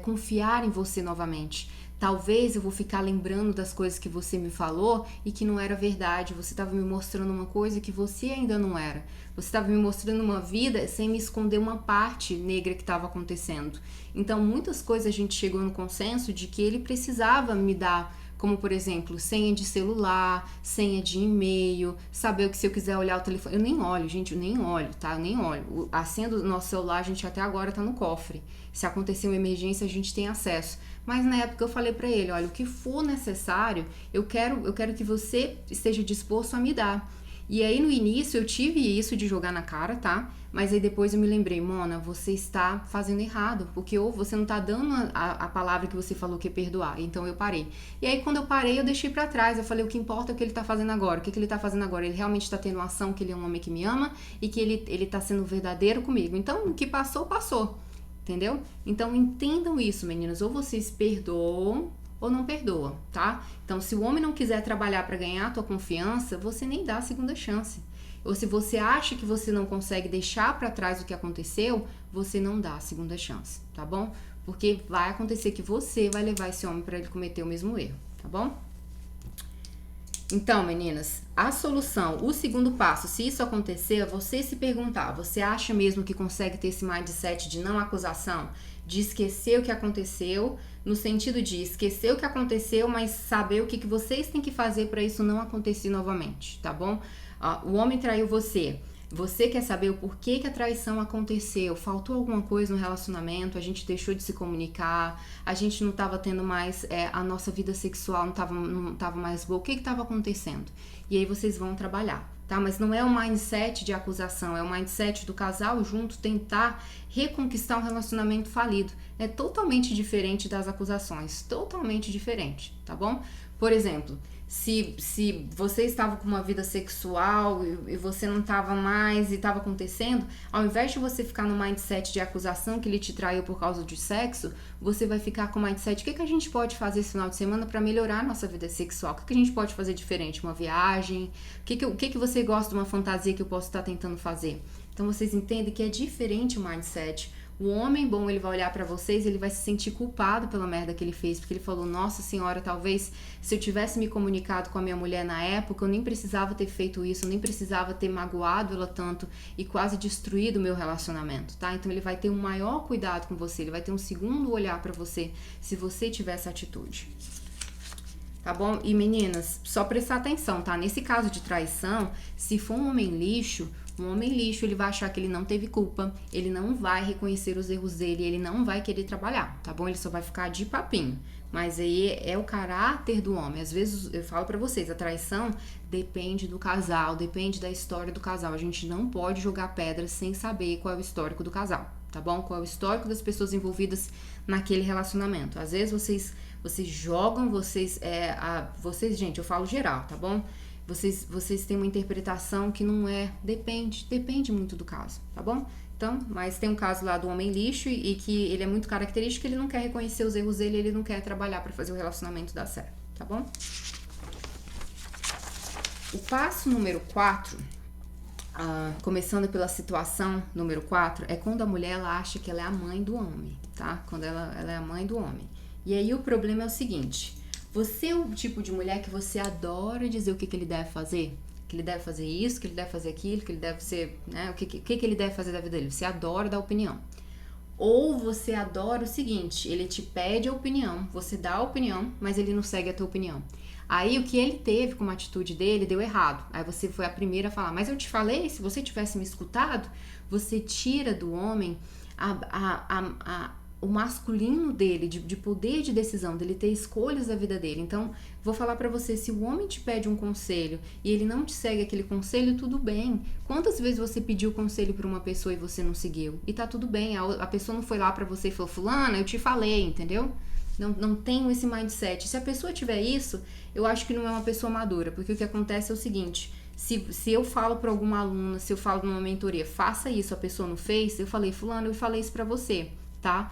confiar em você novamente. Talvez eu vou ficar lembrando das coisas que você me falou e que não era verdade. Você estava me mostrando uma coisa que você ainda não era. Você estava me mostrando uma vida sem me esconder uma parte negra que estava acontecendo. Então, muitas coisas a gente chegou no consenso de que ele precisava me dar, como, por exemplo, senha de celular, senha de e-mail, saber que se eu quiser olhar o telefone... Eu nem olho, gente, eu nem olho, tá? Eu nem olho. A senha do nosso celular, a gente até agora tá no cofre. Se acontecer uma emergência, a gente tem acesso. Mas na época eu falei pra ele, olha, o que for necessário, eu quero que você esteja disposto a me dar. E aí no início eu tive isso de jogar na cara, tá? Mas aí depois eu me lembrei, Mona, você está fazendo errado, porque ou você não tá dando a palavra que você falou que é perdoar. Então eu parei. E aí quando eu parei, eu deixei pra trás. Eu falei, o que importa é o que ele tá fazendo agora. O que ele tá fazendo agora? Ele realmente tá tendo uma ação que ele é um homem que me ama e que ele tá sendo verdadeiro comigo. Então o que passou, passou. Entendeu? Então entendam isso, meninas. Ou vocês perdoam, ou não perdoa, tá? Então, se o homem não quiser trabalhar para ganhar a tua confiança, você nem dá a segunda chance. Ou se você acha que você não consegue deixar para trás o que aconteceu, você não dá a segunda chance, tá bom? Porque vai acontecer que você vai levar esse homem para ele cometer o mesmo erro, tá bom? Então, meninas, a solução, o segundo passo, se isso acontecer, é você se perguntar, você acha mesmo que consegue ter esse mindset de não acusação, de esquecer o que aconteceu, no sentido de esquecer o que aconteceu, mas saber o que vocês têm que fazer para isso não acontecer novamente, tá bom? O homem traiu você. Você quer saber o porquê que a traição aconteceu? Faltou alguma coisa no relacionamento? A gente deixou de se comunicar? A gente não estava tendo mais... a nossa vida sexual não tava mais boa? O que estava acontecendo? E aí vocês vão trabalhar, tá? Mas não é um mindset de acusação, é um mindset do casal junto tentar reconquistar um relacionamento falido. É totalmente diferente das acusações, totalmente diferente, tá bom? Por exemplo... Se você estava com uma vida sexual e você não estava mais e estava acontecendo, ao invés de você ficar no mindset de acusação que ele te traiu por causa de sexo, você vai ficar com o mindset, o que a gente pode fazer esse final de semana para melhorar a nossa vida sexual? O que a gente pode fazer diferente? Uma viagem? O que você gosta de uma fantasia que eu posso estar tentando fazer? Então vocês entendem que é diferente o mindset. O homem bom, ele vai olhar pra vocês, ele vai se sentir culpado pela merda que ele fez, porque ele falou, nossa senhora, talvez se eu tivesse me comunicado com a minha mulher na época, eu nem precisava ter feito isso, eu nem precisava ter magoado ela tanto e quase destruído o meu relacionamento, tá? Então ele vai ter um maior cuidado com você, ele vai ter um segundo olhar pra você, se você tiver essa atitude. Tá bom? E meninas, só prestar atenção, tá? Nesse caso de traição, se for um homem lixo, ele vai achar que ele não teve culpa, ele não vai reconhecer os erros dele, ele não vai querer trabalhar, tá bom? Ele só vai ficar de papinho. Mas aí é o caráter do homem. Às vezes, eu falo pra vocês, a traição depende do casal, depende da história do casal. A gente não pode jogar pedra sem saber qual é o histórico do casal, tá bom? Qual é o histórico das pessoas envolvidas naquele relacionamento. Às vezes, vocês jogam, gente, eu falo geral, tá bom? Vocês têm uma interpretação que não é, depende muito do caso, tá bom? Então, mas tem um caso lá do homem lixo e que ele é muito característico, ele não quer reconhecer os erros dele, ele não quer trabalhar para fazer o relacionamento dar certo, tá bom? O passo número 4, começando pela situação número 4, é quando a mulher ela acha que ela é a mãe do homem, tá? Quando ela é a mãe do homem. E aí o problema é o seguinte... Você é o tipo de mulher que você adora dizer o que ele deve fazer? Que ele deve fazer isso, que ele deve fazer aquilo, que ele deve ser... né? O que ele deve fazer da vida dele? Você adora dar opinião. Ou você adora o seguinte, ele te pede a opinião, você dá a opinião, mas ele não segue a tua opinião. Aí o que ele teve como atitude dele deu errado. Aí você foi a primeira a falar, mas eu te falei, se você tivesse me escutado, você tira do homem o masculino dele, de poder de decisão, dele ter escolhas da vida dele. Então, vou falar pra você, se o homem te pede um conselho e ele não te segue aquele conselho, tudo bem. Quantas vezes você pediu conselho pra uma pessoa e você não seguiu? E tá tudo bem, a pessoa não foi lá pra você e falou, fulana, eu te falei, entendeu? Não tenho esse mindset. Se a pessoa tiver isso, eu acho que não é uma pessoa madura, porque o que acontece é o seguinte... Se eu falo para alguma aluna, se eu falo numa mentoria, faça isso, a pessoa não fez, eu falei, fulano, eu falei isso pra você, tá?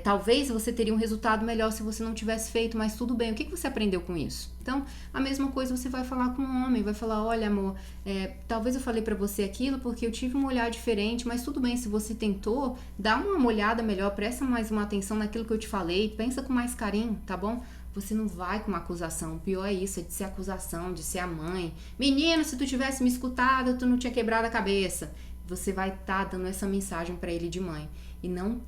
Talvez você teria um resultado melhor se você não tivesse feito, mas tudo bem, o que você aprendeu com isso? Então, a mesma coisa você vai falar com um homem, vai falar, olha amor, talvez eu falei pra você aquilo porque eu tive um olhar diferente, mas tudo bem, se você tentou, dá uma olhada melhor, presta mais uma atenção naquilo que eu te falei, pensa com mais carinho, tá bom? Você não vai com uma acusação, o pior é isso, é de ser acusação, de ser a mãe. Menino, se tu tivesse me escutado, tu não tinha quebrado a cabeça. Você vai estar dando essa mensagem pra ele de mãe. E não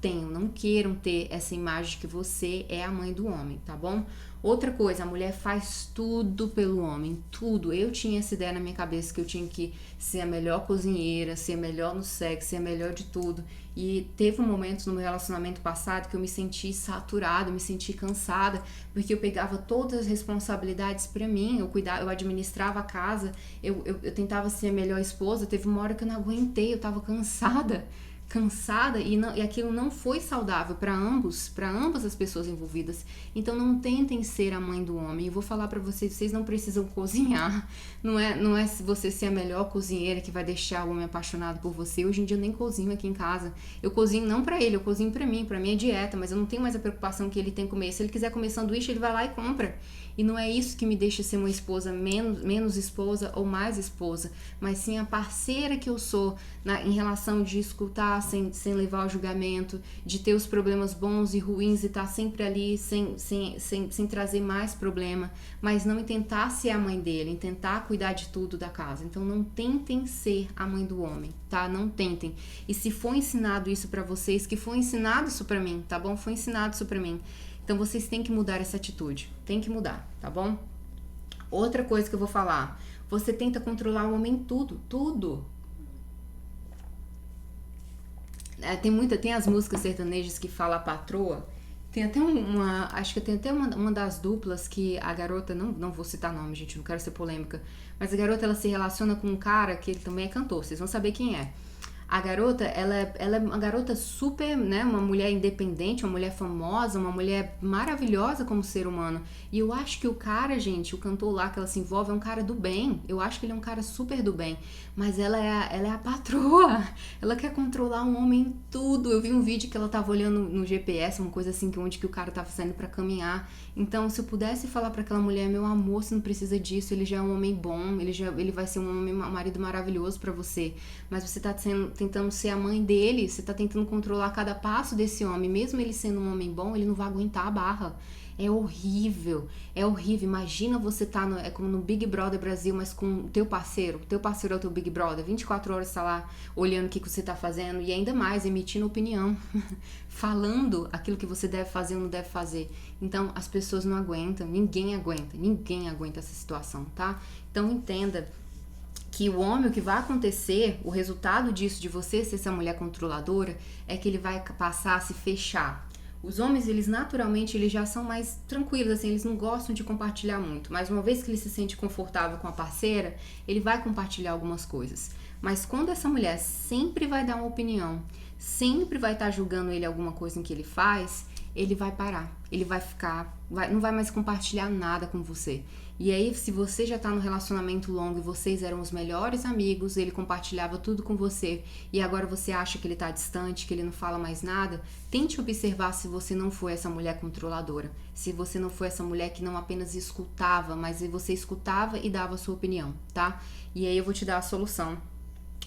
queiram ter essa imagem de que você é a mãe do homem, tá bom? Outra coisa, a mulher faz tudo pelo homem, tudo. Eu tinha essa ideia na minha cabeça que eu tinha que ser a melhor cozinheira, ser a melhor no sexo, ser a melhor de tudo. E teve um momento no meu relacionamento passado que eu me senti saturada, me senti cansada, porque eu pegava todas as responsabilidades pra mim, eu administrava a casa, eu tentava ser a melhor esposa. Teve uma hora que eu não aguentei, eu tava cansada. cansada e aquilo não foi saudável para ambas as pessoas envolvidas. Então não tentem ser a mãe do homem. Eu vou falar para vocês, vocês não precisam cozinhar. Não é se você ser a melhor cozinheira que vai deixar o homem apaixonado por você. Hoje em dia eu nem cozinho aqui em casa. Eu cozinho não para ele, eu cozinho para mim, para minha dieta, mas eu não tenho mais a preocupação que ele tem que comer. Se ele quiser comer sanduíche, ele vai lá e compra. E não é isso que me deixa ser uma esposa menos esposa ou mais esposa, mas sim a parceira que eu sou em relação de escutar sem levar ao julgamento, de ter os problemas bons e ruins e estar sempre ali sem trazer mais problema, mas não em tentar ser a mãe dele, em tentar cuidar de tudo da casa. Então não tentem ser a mãe do homem, tá? Não tentem. E se for ensinado isso pra vocês, que foi ensinado isso pra mim, tá bom? Foi ensinado isso pra mim. Então vocês têm que mudar essa atitude. Tem que mudar, tá bom? Outra coisa que eu vou falar. Você tenta controlar o homem em tudo. Tudo. Tem as músicas sertanejas que fala a patroa. Tem até acho que tem até uma das duplas que a garota, não vou citar nome, gente, não quero ser polêmica, mas a garota ela se relaciona com um cara que ele também é cantor, vocês vão saber quem é. A garota, ela é uma garota super, né, uma mulher independente, uma mulher famosa, uma mulher maravilhosa como ser humano. E eu acho que o cara, gente, o cantor lá que ela se envolve é um cara do bem. Eu acho que ele é um cara super do bem. Mas ela é a patroa. Ela quer controlar um homem em tudo. Eu vi um vídeo que ela tava olhando no GPS, uma coisa assim, onde que o cara tava saindo pra caminhar. Então, se eu pudesse falar pra aquela mulher, meu amor, você não precisa disso, ele já é um homem bom, ele vai ser um marido maravilhoso pra você. Mas você tá tentando ser a mãe dele, você tá tentando controlar cada passo desse homem, mesmo ele sendo um homem bom, ele não vai aguentar a barra. É horrível, é horrível. Imagina você tá é como no Big Brother Brasil, mas com o teu parceiro é o teu Big Brother, 24 horas tá lá olhando o que você tá fazendo e ainda mais emitindo opinião, falando aquilo que você deve fazer ou não deve fazer. Então as pessoas não aguentam, ninguém aguenta essa situação, tá? Então entenda que o homem, o que vai acontecer, o resultado disso, de você ser essa mulher controladora, é que ele vai passar a se fechar. Os homens, eles naturalmente, eles já são mais tranquilos, assim, eles não gostam de compartilhar muito. Mas uma vez que ele se sente confortável com a parceira, ele vai compartilhar algumas coisas. Mas quando essa mulher sempre vai dar uma opinião, sempre vai estar julgando ele alguma coisa em que ele faz, ele vai parar, ele vai ficar, não vai mais compartilhar nada com você. E aí, se você já tá num relacionamento longo e vocês eram os melhores amigos, ele compartilhava tudo com você e agora você acha que ele tá distante, que ele não fala mais nada, tente observar se você não foi essa mulher controladora, se você não foi essa mulher que não apenas escutava, mas você escutava e dava a sua opinião, tá? E aí eu vou te dar a solução.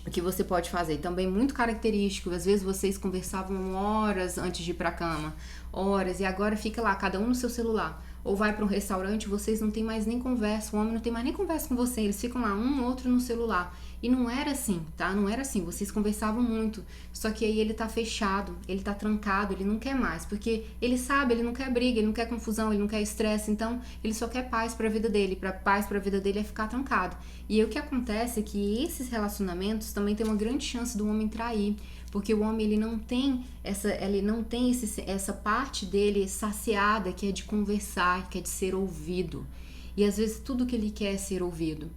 O que você pode fazer, também muito característico, às vezes vocês conversavam horas antes de ir pra cama, horas, e agora fica lá, cada um no seu celular, ou vai para um restaurante, vocês não tem mais nem conversa, o homem não tem mais nem conversa com você, eles ficam lá, outro no celular, e não era assim, tá? Não era assim, vocês conversavam muito, só que aí ele tá fechado, ele tá trancado, ele não quer mais, porque ele sabe, ele não quer briga, ele não quer confusão, ele não quer estresse, então ele só quer paz pra vida dele, paz pra vida dele é ficar trancado. E aí o que acontece é que esses relacionamentos também tem uma grande chance do homem trair, porque o homem ele não tem essa parte dele saciada, que é de conversar, que é de ser ouvido. E às vezes tudo que ele quer é ser ouvido.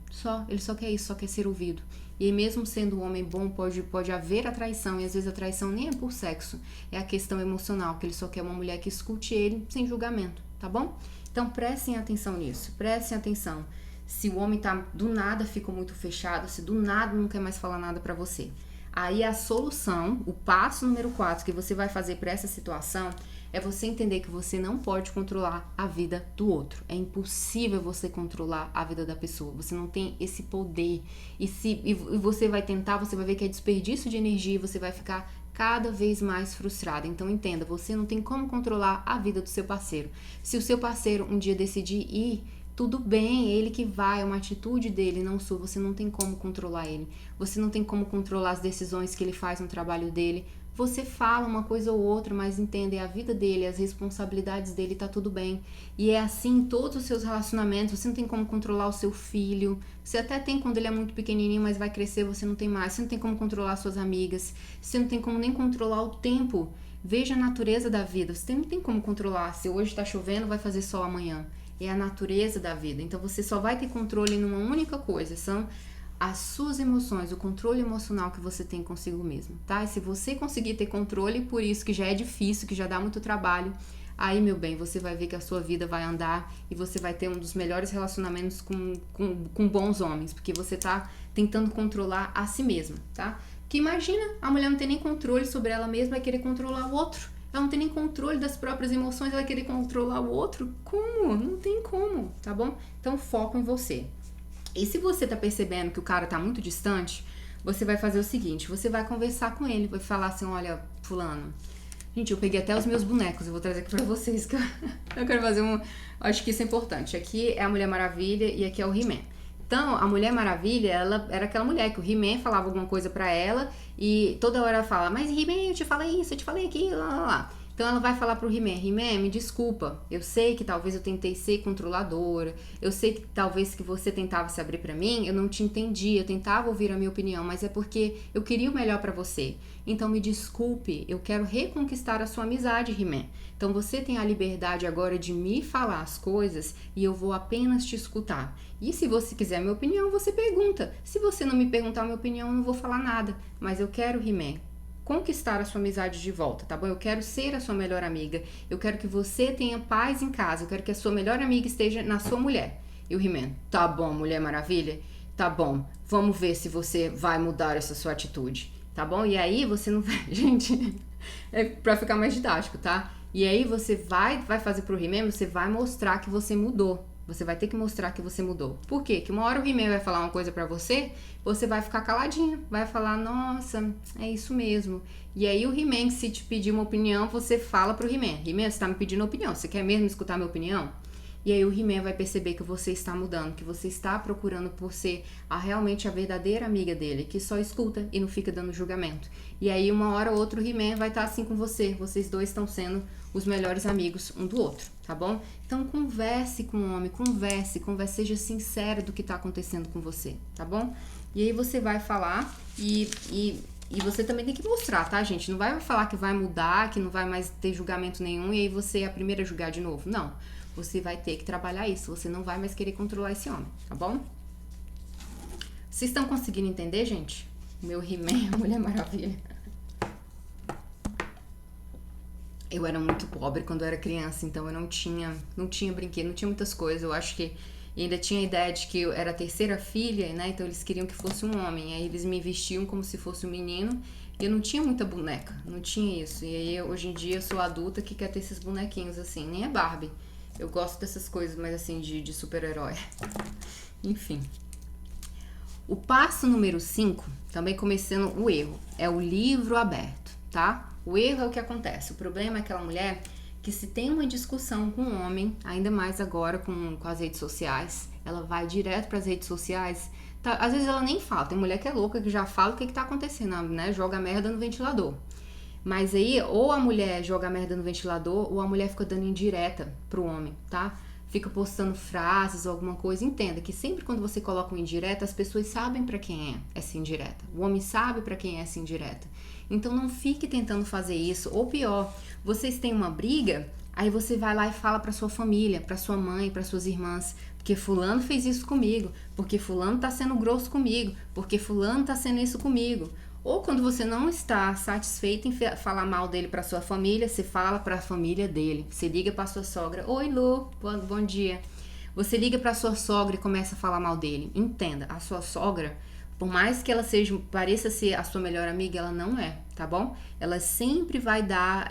Ele só quer isso, só quer ser ouvido. E mesmo sendo um homem bom, pode haver a traição, e às vezes a traição nem é por sexo, é a questão emocional, que ele só quer uma mulher que escute ele sem julgamento, tá bom? Então prestem atenção nisso, prestem atenção. Se o homem tá do nada fica muito fechado, se do nada não quer mais falar nada pra você. Aí a solução, o passo número 4 que você vai fazer para essa situação é você entender que você não pode controlar a vida do outro. É impossível você controlar a vida da pessoa. Você não tem esse poder. E você vai tentar, você vai ver que é desperdício de energia e você vai ficar cada vez mais frustrada. Então entenda, você não tem como controlar a vida do seu parceiro. Se o seu parceiro um dia decidir ir, tudo bem, ele que vai, é uma atitude dele, não sua, você não tem como controlar ele, você não tem como controlar as decisões que ele faz no trabalho dele, você fala uma coisa ou outra, mas entenda, é a vida dele, as responsabilidades dele, tá tudo bem, e é assim em todos os seus relacionamentos, você não tem como controlar o seu filho, você até tem quando ele é muito pequenininho, mas vai crescer, você não tem mais, você não tem como controlar suas amigas, você não tem como nem controlar o tempo, veja a natureza da vida, você não tem como controlar, se hoje tá chovendo, vai fazer sol amanhã. É a natureza da vida. Então você só vai ter controle numa única coisa, são as suas emoções, o controle emocional que você tem consigo mesmo, tá? E se você conseguir ter controle por isso, que já é difícil, que já dá muito trabalho, aí, meu bem, você vai ver que a sua vida vai andar e você vai ter um dos melhores relacionamentos com bons homens, porque você tá tentando controlar a si mesma, tá? Que imagina, a mulher não tem nem controle sobre ela mesma, vai querer controlar o outro. Ela não tem nem controle das próprias emoções, ela vai querer controlar o outro? Como? Não tem como, tá bom? Então, foco em você. E se você tá percebendo que o cara tá muito distante, você vai fazer o seguinte, você vai conversar com ele, vai falar assim, olha, fulano, gente, eu peguei até os meus bonecos, eu vou trazer aqui pra vocês, que eu quero fazer acho que isso é importante. Aqui é a Mulher Maravilha e aqui é o He-Man. Então, a Mulher Maravilha, ela era aquela mulher que o He-Man falava alguma coisa pra ela e toda hora ela fala, mas He-Man, eu te falei isso, eu te falei aquilo, lá, lá, lá. Então ela vai falar pro He-Man, He-Man, me desculpa, eu sei que talvez eu tentei ser controladora, eu sei que talvez que você tentava se abrir pra mim, eu não te entendi, eu tentava ouvir a minha opinião, mas é porque eu queria o melhor pra você. Então me desculpe, eu quero reconquistar a sua amizade, He-Man. Então você tem a liberdade agora de me falar as coisas e eu vou apenas te escutar. E se você quiser a minha opinião, você pergunta. Se você não me perguntar a minha opinião, eu não vou falar nada. Mas eu quero, He-Man, conquistar a sua amizade de volta, tá bom? Eu quero ser a sua melhor amiga. Eu quero que você tenha paz em casa. Eu quero que a sua melhor amiga esteja na sua mulher. E o He-Man, tá bom, Mulher Maravilha? Tá bom. Vamos ver se você vai mudar essa sua atitude, tá bom? E aí você não vai... Gente, é pra ficar mais didático, tá? E aí você vai fazer pro He-Man, você vai mostrar que você mudou. Você vai ter que mostrar que você mudou. Por quê? Que uma hora o He-Man vai falar uma coisa pra você, você vai ficar caladinho. Vai falar, nossa, é isso mesmo. E aí o He-Man, se te pedir uma opinião, você fala pro He-Man. He-Man, você tá me pedindo opinião, você quer mesmo escutar minha opinião? E aí o He-Man vai perceber que você está mudando, que você está procurando por ser realmente a verdadeira amiga dele, que só escuta e não fica dando julgamento. E aí uma hora ou outra o He-Man vai estar assim com você, vocês dois estão sendo os melhores amigos um do outro, tá bom? Então converse com o homem, converse, seja sincero do que está acontecendo com você, tá bom? E aí você vai falar e você também tem que mostrar, tá, gente? Não vai falar que vai mudar, que não vai mais ter julgamento nenhum e aí você é a primeira a julgar de novo, não. Você vai ter que trabalhar isso, você não vai mais querer controlar esse homem, tá bom? Vocês estão conseguindo entender, gente? O meu He-Man, a Mulher Maravilha. Eu era muito pobre quando eu era criança, então eu não tinha brinquedo, não tinha muitas coisas. Eu acho que ainda tinha a ideia de que eu era a terceira filha, né? Então eles queriam que fosse um homem. Aí eles me vestiam como se fosse um menino. E eu não tinha muita boneca, não tinha isso. E aí hoje em dia eu sou adulta que quer ter esses bonequinhos assim, nem é Barbie. Eu gosto dessas coisas mais assim de super-herói. Enfim. O passo número 5, também começando o erro, é o livro aberto, tá? O erro é o que acontece. O problema é aquela mulher que se tem uma discussão com um homem, ainda mais agora com as redes sociais, ela vai direto para as redes sociais. Tá, às vezes ela nem fala. Tem mulher que é louca, que já fala o que tá acontecendo, né? Joga merda no ventilador. Mas aí, ou a mulher joga merda no ventilador, ou a mulher fica dando indireta pro homem, tá? Fica postando frases ou alguma coisa. Entenda que sempre quando você coloca uma indireta, as pessoas sabem pra quem é essa indireta. O homem sabe pra quem é essa indireta. Então não fique tentando fazer isso. Ou pior, vocês têm uma briga, aí você vai lá e fala pra sua família, pra sua mãe, pra suas irmãs, porque fulano fez isso comigo, porque fulano tá sendo grosso comigo, porque fulano tá sendo isso comigo. Ou quando você não está satisfeito em falar mal dele para sua família, você fala para a família dele. Você liga para sua sogra, oi Lu, bom dia. Você liga para sua sogra e começa a falar mal dele. Entenda, a sua sogra, por mais que ela pareça ser a sua melhor amiga, ela não é, tá bom? Ela sempre vai dar,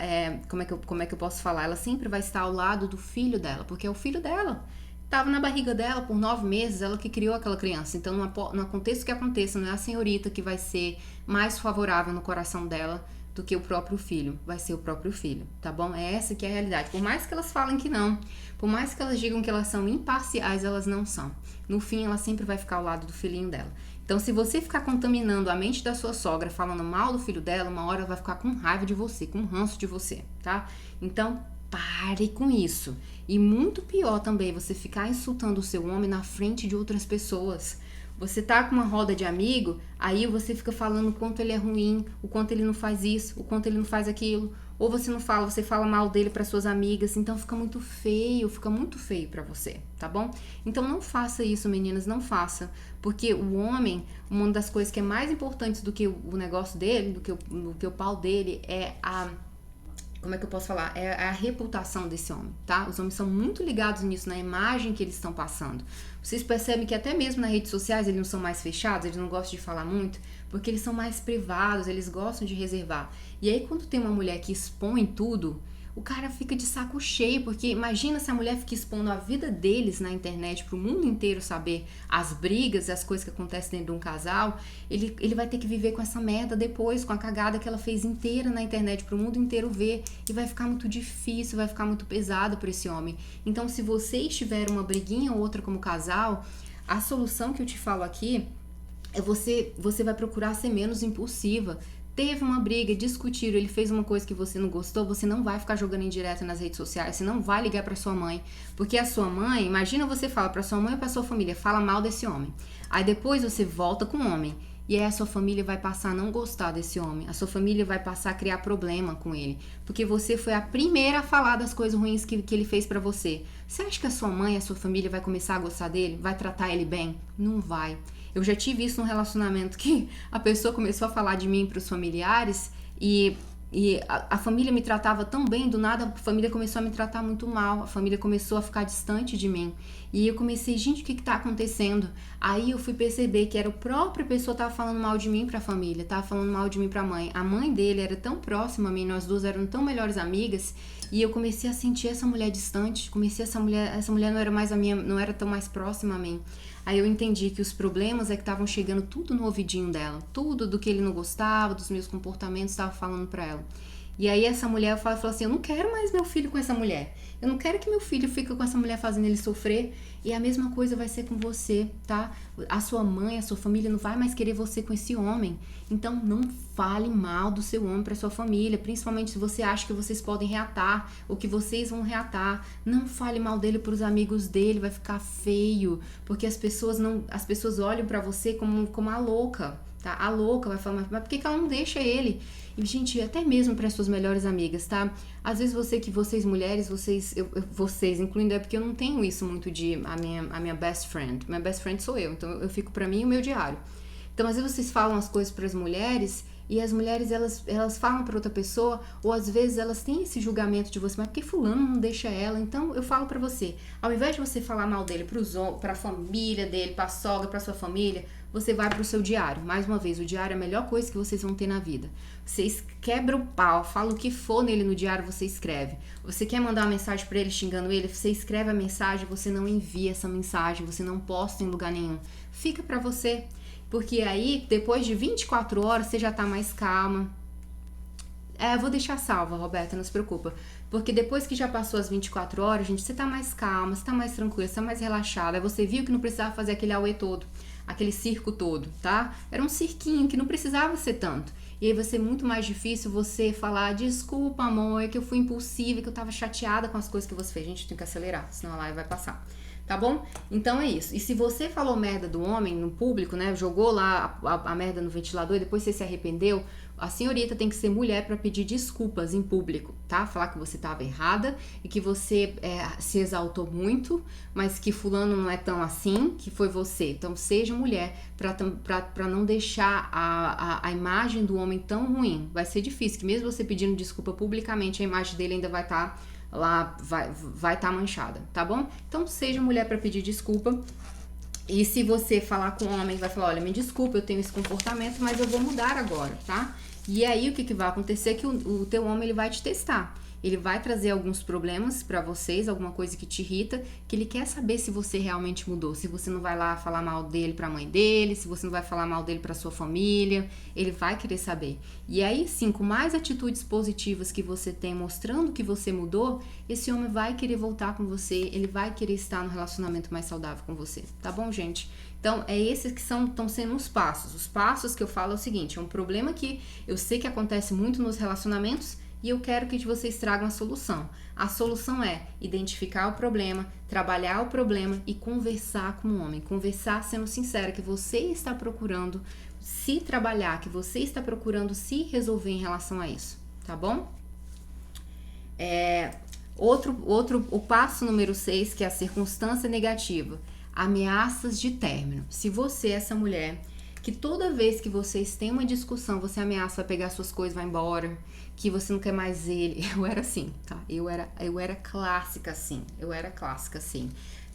como é que eu posso falar? Ela sempre vai estar ao lado do filho dela, porque é o filho dela. Estava na barriga dela por 9 meses, ela que criou aquela criança. Então, não aconteça o que aconteça, não é a senhorita que vai ser mais favorável no coração dela do que o próprio filho. Vai ser o próprio filho, tá bom? É essa que é a realidade. Por mais que elas falem que não, por mais que elas digam que elas são imparciais, elas não são. No fim, ela sempre vai ficar ao lado do filhinho dela. Então, se você ficar contaminando a mente da sua sogra, falando mal do filho dela, uma hora ela vai ficar com raiva de você, com ranço de você, tá? Então, pare com isso. E muito pior também, você ficar insultando o seu homem na frente de outras pessoas. Você tá com uma roda de amigo, aí você fica falando o quanto ele é ruim, o quanto ele não faz isso, o quanto ele não faz aquilo. ou você não fala, você fala mal dele para suas amigas, então fica muito feio para você, tá bom? Então não faça isso, meninas, não faça, porque o homem, uma das coisas que é mais importante do que o negócio dele, do que o pau dele, é como é que eu posso falar? É a reputação desse homem, tá? Os homens são muito ligados nisso, na imagem que eles estão passando. Vocês percebem que até mesmo nas redes sociais eles não são mais fechados, eles não gostam de falar muito, porque eles são mais privados, eles gostam de reservar. E aí quando tem uma mulher que expõe tudo, o cara fica de saco cheio, porque imagina se a mulher fica expondo a vida deles na internet pro mundo inteiro saber as brigas, as coisas que acontecem dentro de um casal, ele vai ter que viver com essa merda depois, com a cagada que ela fez inteira na internet pro mundo inteiro ver, e vai ficar muito difícil, vai ficar muito pesado para esse homem. Então, se vocês tiverem uma briguinha ou outra como casal, a solução que eu te falo aqui é você vai procurar ser menos impulsiva. Teve uma briga, discutiram, ele fez uma coisa que você não gostou, você não vai ficar jogando indireta nas redes sociais, você não vai ligar pra sua mãe, porque a sua mãe, imagina você fala pra sua mãe ou pra sua família, fala mal desse homem. Aí depois você volta com o homem, e aí a sua família vai passar a não gostar desse homem, a sua família vai passar a criar problema com ele, porque você foi a primeira a falar das coisas ruins que ele fez pra você. Você acha que a sua mãe, a sua família vai começar a gostar dele? Vai tratar ele bem? Não vai. Eu já tive isso num relacionamento que a pessoa começou a falar de mim para os familiares e a família me tratava tão bem, do nada a família começou a me tratar muito mal, a família começou a ficar distante de mim. E eu comecei, gente, o que tá acontecendo? Aí eu fui perceber que era a própria pessoa que tava falando mal de mim pra família, tava falando mal de mim pra mãe. A mãe dele era tão próxima a mim, nós duas eram tão melhores amigas, e eu comecei a sentir essa mulher distante, essa mulher não era mais a minha, não era tão mais próxima a mim. Aí eu entendi que os problemas é que estavam chegando tudo no ouvidinho dela. Tudo do que ele não gostava, dos meus comportamentos, estava falando pra ela. E aí essa mulher falou assim, eu não quero mais meu filho com essa mulher. Eu não quero que meu filho fique com essa mulher fazendo ele sofrer. E a mesma coisa vai ser com você, tá? A sua mãe, a sua família não vai mais querer você com esse homem. Então não fale mal do seu homem pra sua família, principalmente se você acha que vocês podem reatar ou que vocês vão reatar. Não fale mal dele pros amigos dele, vai ficar feio, porque as pessoas olham pra você como a louca, tá? A louca vai falar, mas por que ela não deixa ele? E, gente, até mesmo para suas melhores amigas, tá? Às vezes vocês mulheres, vocês, incluindo, é porque eu não tenho isso muito de a minha best friend. Minha best friend sou eu, então eu fico pra mim o meu diário. Então, às vezes vocês falam as coisas para as mulheres e as mulheres, elas falam para outra pessoa, ou às vezes elas têm esse julgamento de você, mas por que fulano não deixa ela? Então, eu falo para você, ao invés de você falar mal dele pra família dele, pra sogra, pra sua família, você vai pro seu diário. Mais uma vez, o diário é a melhor coisa que vocês vão ter na vida. Vocês quebram o pau, fala o que for nele no diário, você escreve. Você quer mandar uma mensagem pra ele xingando ele, você escreve a mensagem, você não envia essa mensagem, você não posta em lugar nenhum. Fica pra você. Porque aí, depois de 24 horas, você já tá mais calma. Eu vou deixar salva, Roberta, não se preocupa. Porque depois que já passou as 24 horas, gente, você tá mais calma, você tá mais tranquila, você tá mais relaxada. Aí você viu que não precisava fazer aquele auê todo, aquele circo todo, tá? Era um cirquinho que não precisava ser tanto. E aí vai ser muito mais difícil você falar, desculpa, amor, é que eu fui impulsiva, que eu tava chateada com as coisas que você fez. Gente, tem que acelerar, senão a live vai passar. Tá bom? Então é isso. E se você falou merda do homem no público, né? Jogou lá a merda no ventilador e depois você se arrependeu, a senhorita tem que ser mulher pra pedir desculpas em público, tá? Falar que você tava errada e que você se exaltou muito, mas que fulano não é tão assim, que foi você. Então seja mulher pra não deixar a imagem do homem tão ruim. Vai ser difícil, que mesmo você pedindo desculpa publicamente, a imagem dele ainda vai estar... lá vai estar manchada, tá bom? Então seja mulher para pedir desculpa. E se você falar com o homem, vai falar, olha, me desculpa, eu tenho esse comportamento, mas eu vou mudar agora, tá? E aí o que vai acontecer é que o teu homem ele vai te testar. Ele vai trazer alguns problemas pra vocês, alguma coisa que te irrita, que ele quer saber se você realmente mudou, se você não vai lá falar mal dele pra mãe dele, se você não vai falar mal dele pra sua família, ele vai querer saber. E aí sim, com mais atitudes positivas que você tem, mostrando que você mudou, esse homem vai querer voltar com você, ele vai querer estar no relacionamento mais saudável com você, tá bom, gente? Então, é esses que estão sendo os passos. Os passos que eu falo é o seguinte, é um problema que eu sei que acontece muito nos relacionamentos, e eu quero que vocês tragam a solução. A solução é identificar o problema, trabalhar o problema e conversar com o homem. Conversar sendo sincera, que você está procurando se trabalhar, que você está procurando se resolver em relação a isso, tá bom? O passo número 6, que é a circunstância negativa, ameaças de término. Se você é essa mulher que toda vez que vocês têm uma discussão, você ameaça, vai pegar suas coisas, vai embora, que você não quer mais ele. Eu era assim, tá? Eu era clássica assim.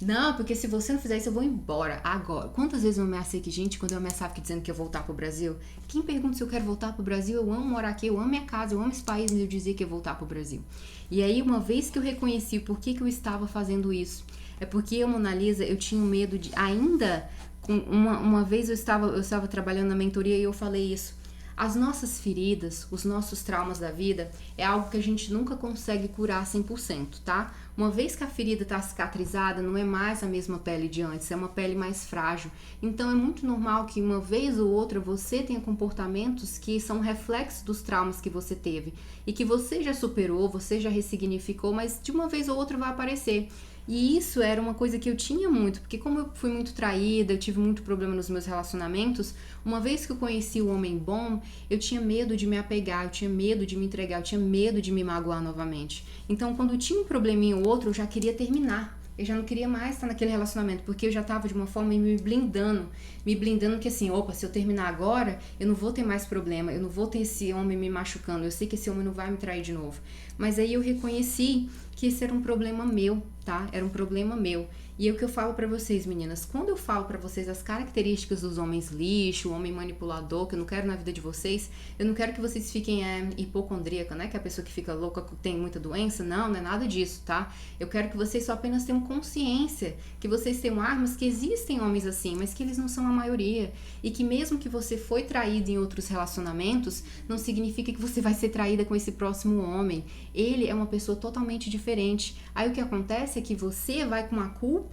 Não, porque se você não fizer isso, eu vou embora agora. Quantas vezes eu ameacei aqui, gente, quando eu ameaçava aqui dizendo que ia voltar pro Brasil? Quem pergunta se eu quero voltar pro Brasil? Eu amo morar aqui, eu amo minha casa, eu amo esse país, mas eu dizia que ia voltar pro Brasil. E aí, uma vez que eu reconheci por que eu estava fazendo isso, é porque eu, Mona Lisa, eu tinha medo de ainda... Uma vez eu estava trabalhando na mentoria e eu falei isso. As nossas feridas, os nossos traumas da vida é algo que a gente nunca consegue curar 100%, tá? Uma vez que a ferida está cicatrizada, não é mais a mesma pele de antes, é uma pele mais frágil. Então é muito normal que uma vez ou outra você tenha comportamentos que são reflexos dos traumas que você teve e que você já superou, você já ressignificou, mas de uma vez ou outra vai aparecer. E isso era uma coisa que eu tinha muito, porque como eu fui muito traída, eu tive muito problema nos meus relacionamentos, uma vez que eu conheci o homem bom, eu tinha medo de me apegar, eu tinha medo de me entregar, eu tinha medo de me magoar novamente. Então, quando tinha um probleminha ou outro, eu já queria terminar. Eu já não queria mais estar naquele relacionamento, porque eu já estava de uma forma me blindando que assim, opa, se eu terminar agora, eu não vou ter mais problema, eu não vou ter esse homem me machucando, eu sei que esse homem não vai me trair de novo. Mas aí eu reconheci que esse era um problema meu, tá? Era um problema meu. E é o que eu falo pra vocês, meninas, quando eu falo pra vocês as características dos homens lixo, o homem manipulador, que eu não quero na vida de vocês, eu não quero que vocês fiquem hipocondríaca, né? Que é a pessoa que fica louca, tem muita doença, não é nada disso, tá? Eu quero que vocês só apenas tenham consciência, que vocês tenham armas, que existem homens assim, mas que eles não são a maioria. E que mesmo que você foi traída em outros relacionamentos, não significa que você vai ser traída com esse próximo homem. Ele é uma pessoa totalmente diferente. Aí o que acontece é que você vai com uma culpa,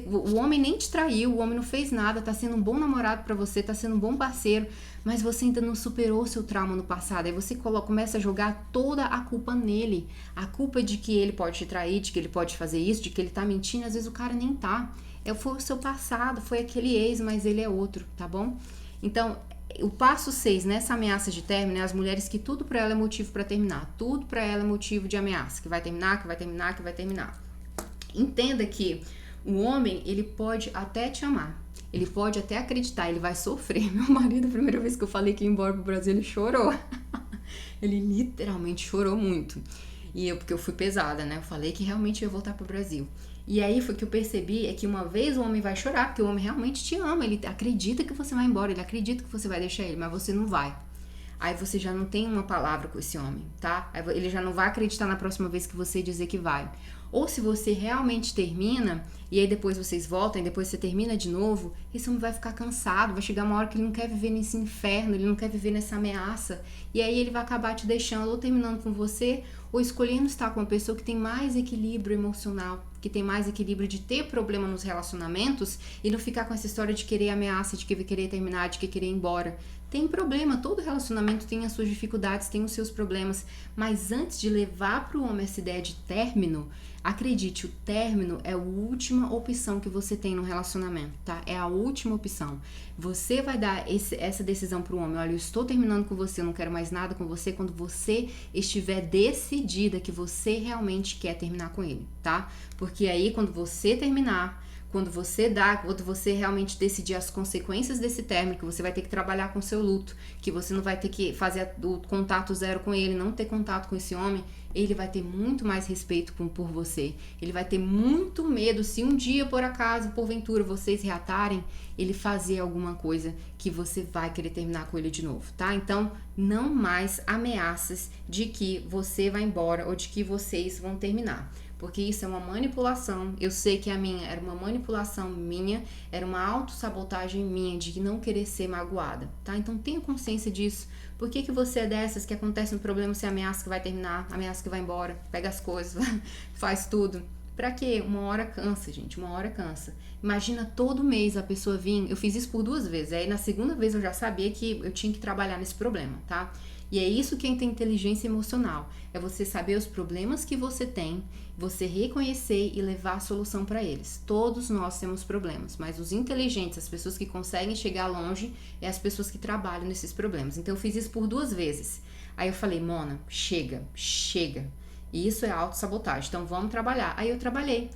o homem nem te traiu, o homem não fez nada, tá sendo um bom namorado pra você, tá sendo um bom parceiro, mas você ainda não superou seu trauma no passado. Aí você começa a jogar toda a culpa nele, a culpa de que ele pode te trair, de que ele pode fazer isso, de que ele tá mentindo. Às vezes o cara nem tá, foi o seu passado, foi aquele ex, mas ele é outro, tá bom? Então, o passo 6, nessa ameaça de término, é as mulheres que tudo pra ela é motivo pra terminar, tudo pra ela é motivo de ameaça, que vai terminar, que vai terminar, que vai terminar. Entenda que o homem, ele pode até te amar, ele pode até acreditar, ele vai sofrer. Meu marido, a primeira vez que eu falei que ia embora pro Brasil, ele chorou. Ele literalmente chorou muito. Porque eu fui pesada, né? Eu falei que realmente ia voltar pro Brasil. E aí foi que eu percebi, é que uma vez o homem vai chorar, porque o homem realmente te ama, ele acredita que você vai embora, ele acredita que você vai deixar ele, mas você não vai. Aí você já não tem uma palavra com esse homem, tá? Aí ele já não vai acreditar na próxima vez que você dizer que vai. Ou se você realmente termina, e aí depois vocês voltam, e depois você termina de novo, esse homem vai ficar cansado, vai chegar uma hora que ele não quer viver nesse inferno, ele não quer viver nessa ameaça, e aí ele vai acabar te deixando, ou terminando com você, ou escolhendo estar com uma pessoa que tem mais equilíbrio emocional, que tem mais equilíbrio de ter problema nos relacionamentos, e não ficar com essa história de querer ameaça, de querer terminar, de querer ir embora. Tem problema, todo relacionamento tem as suas dificuldades, tem os seus problemas, mas antes de levar para o homem essa ideia de término, acredite, o término é a última opção que você tem no relacionamento, tá? É a última opção. Você vai dar essa decisão para o homem, olha, eu estou terminando com você, eu não quero mais nada com você, quando você estiver decidida que você realmente quer terminar com ele, tá? Porque aí, quando você terminar, quando você realmente decidir as consequências desse término, que você vai ter que trabalhar com o seu luto, que você não vai ter que fazer o contato zero com ele, não ter contato com esse homem, ele vai ter muito mais respeito por você. Ele vai ter muito medo, se um dia, por acaso, porventura, vocês reatarem, ele fazer alguma coisa que você vai querer terminar com ele de novo, tá? Então, não mais ameaças de que você vai embora ou de que vocês vão terminar. Porque isso é uma manipulação. Eu sei que a minha era uma manipulação minha, era uma autossabotagem minha de não querer ser magoada, tá? Então tenha consciência disso. Por que você é dessas que acontece um problema, você ameaça que vai terminar, ameaça que vai embora, pega as coisas, faz tudo? Pra quê? Uma hora cansa, gente, uma hora cansa. Imagina todo mês a pessoa vir, eu fiz isso por 2 vezes, aí na segunda vez eu já sabia que eu tinha que trabalhar nesse problema, tá? E é isso que é inteligência emocional, é você saber os problemas que você tem, você reconhecer e levar a solução para eles. Todos nós temos problemas, mas os inteligentes, as pessoas que conseguem chegar longe, é as pessoas que trabalham nesses problemas. Então eu fiz isso por 2 vezes. Aí eu falei, Mona, chega. E isso é autossabotagem. Então vamos trabalhar. Aí eu trabalhei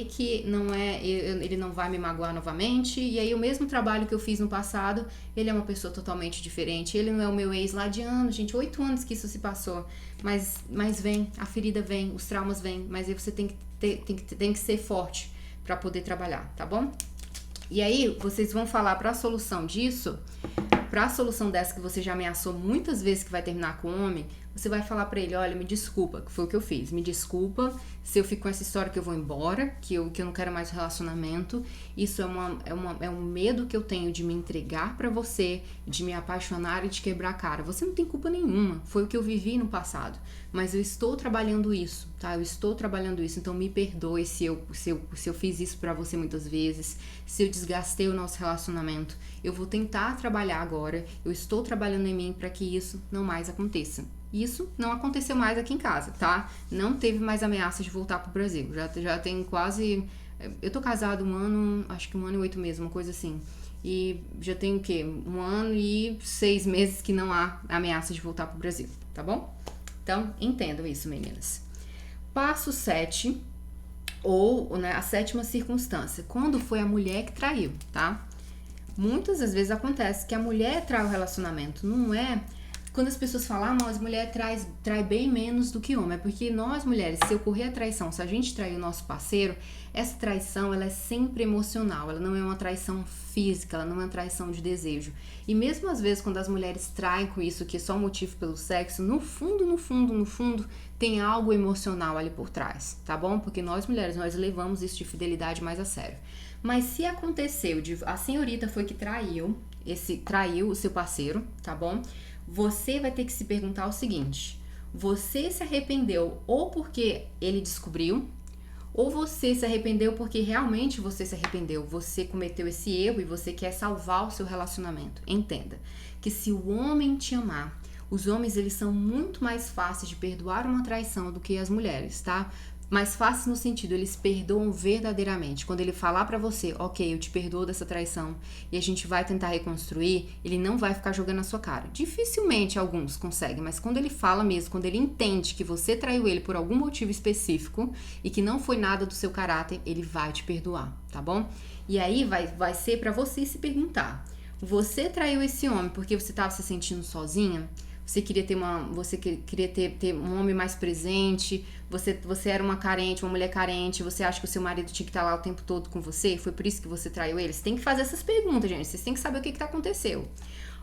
que não é, ele não vai me magoar novamente, e aí o mesmo trabalho que eu fiz no passado, ele é uma pessoa totalmente diferente, ele não é o meu ex lá de anos, gente, 8 anos que isso se passou, mas vem, a ferida vem, os traumas vêm, mas aí você tem que ser forte para poder trabalhar, tá bom? E aí vocês vão falar para a solução disso, para a solução dessa que você já ameaçou muitas vezes que vai terminar com o homem, você vai falar pra ele, olha, me desculpa, que foi o que eu fiz, me desculpa se eu fico com essa história que eu vou embora, que eu não quero mais relacionamento, isso é um medo que eu tenho de me entregar pra você, de me apaixonar e de quebrar a cara. Você não tem culpa nenhuma, foi o que eu vivi no passado, mas eu estou trabalhando isso, tá? Eu estou trabalhando isso, então me perdoe se eu fiz isso pra você muitas vezes, se eu desgastei o nosso relacionamento. Eu vou tentar trabalhar agora, eu estou trabalhando em mim pra que isso não mais aconteça. Isso não aconteceu mais aqui em casa, tá? Não teve mais ameaça de voltar pro Brasil. Já tem quase... Eu tô casada 1 ano, acho que 1 ano e 8 meses, uma coisa assim. E já tem o quê? 1 ano e 6 meses que não há ameaça de voltar pro Brasil, tá bom? Então, entendam isso, meninas. Passo 7, ou né, a 7ª circunstância. Quando foi a mulher que traiu, tá? Muitas das vezes acontece que a mulher trai o relacionamento, não é... Quando as pessoas falam, as mulheres trai bem menos do que homem, é porque nós mulheres, se ocorrer a traição, se a gente trair o nosso parceiro, essa traição, ela é sempre emocional, ela não é uma traição física, ela não é uma traição de desejo. E mesmo às vezes, quando as mulheres traem com isso, que é só motivo pelo sexo, no fundo, tem algo emocional ali por trás, tá bom? Porque nós mulheres, nós levamos isso de fidelidade mais a sério. Mas se aconteceu, a senhorita foi que traiu o seu parceiro, tá bom? Você vai ter que se perguntar o seguinte: você se arrependeu ou porque ele descobriu, ou você se arrependeu porque realmente você se arrependeu, você cometeu esse erro e você quer salvar o seu relacionamento. Entenda que se o homem te amar, os homens eles são muito mais fáceis de perdoar uma traição do que as mulheres, tá? Mais fáceis no sentido, eles perdoam verdadeiramente. Quando ele falar pra você, ok, eu te perdoo dessa traição e a gente vai tentar reconstruir, ele não vai ficar jogando na sua cara. Dificilmente alguns conseguem, mas quando ele fala mesmo, quando ele entende que você traiu ele por algum motivo específico e que não foi nada do seu caráter, ele vai te perdoar, tá bom? E aí vai ser pra você se perguntar, você traiu esse homem porque você estava se sentindo sozinha? Você queria ter um homem mais presente, você era uma mulher carente, você acha que o seu marido tinha que estar lá o tempo todo com você, foi por isso que você traiu ele? Você tem que fazer essas perguntas, gente, vocês têm que saber o que aconteceu.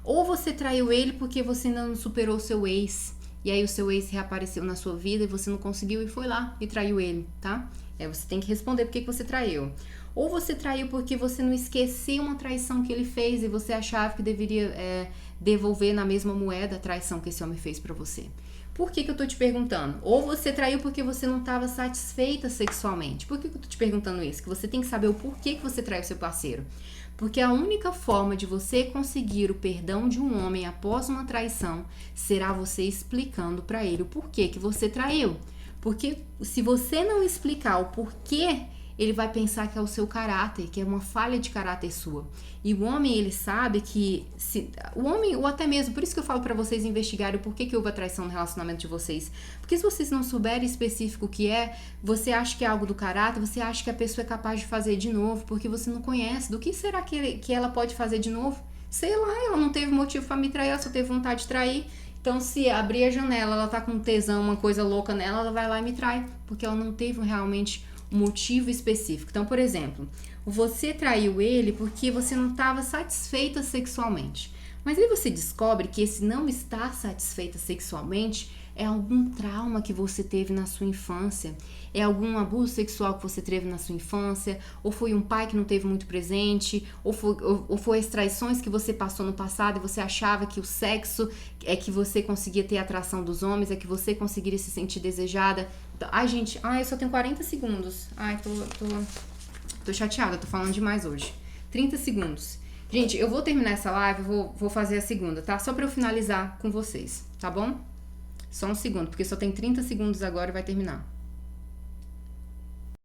Ou você traiu ele porque você ainda não superou o seu ex, e aí o seu ex reapareceu na sua vida e você não conseguiu e foi lá e traiu ele, tá? Você tem que responder por que você traiu. Ou você traiu porque você não esqueceu uma traição que ele fez e você achava que deveria devolver na mesma moeda a traição que esse homem fez pra você. Por que eu tô te perguntando? Ou você traiu porque você não estava satisfeita sexualmente. Por que eu tô te perguntando isso? Que você tem que saber o porquê que você traiu seu parceiro. Porque a única forma de você conseguir o perdão de um homem após uma traição será você explicando pra ele o porquê que você traiu. Porque se você não explicar o porquê, ele vai pensar que é o seu caráter, que é uma falha de caráter sua. E o homem, ele sabe que... o homem, ou até mesmo, por isso que eu falo pra vocês investigarem o porquê que houve a traição no relacionamento de vocês. Porque se vocês não souberem específico o que é, você acha que é algo do caráter, você acha que a pessoa é capaz de fazer de novo, porque você não conhece. Do que será que ela pode fazer de novo? Sei lá, ela não teve motivo pra me trair, ela só teve vontade de trair. Então, se abrir a janela, ela tá com tesão, uma coisa louca nela, ela vai lá e me trai. Porque ela não teve realmente um motivo específico. Então, por exemplo, você traiu ele porque você não estava satisfeita sexualmente. Mas aí você descobre que esse não estar satisfeita sexualmente é algum trauma que você teve na sua infância, é algum abuso sexual que você teve na sua infância, ou foi um pai que não teve muito presente, ou foi as traições que você passou no passado e você achava que o sexo é que você conseguia ter a atração dos homens, é que você conseguiria se sentir desejada. Ai, gente, eu só tenho 40 segundos. Ai, tô chateada, tô falando demais hoje. 30 segundos. Gente, eu vou terminar essa live, vou fazer a segunda, tá? Só pra eu finalizar com vocês, tá bom? Só um segundo, porque só tem 30 segundos agora e vai terminar.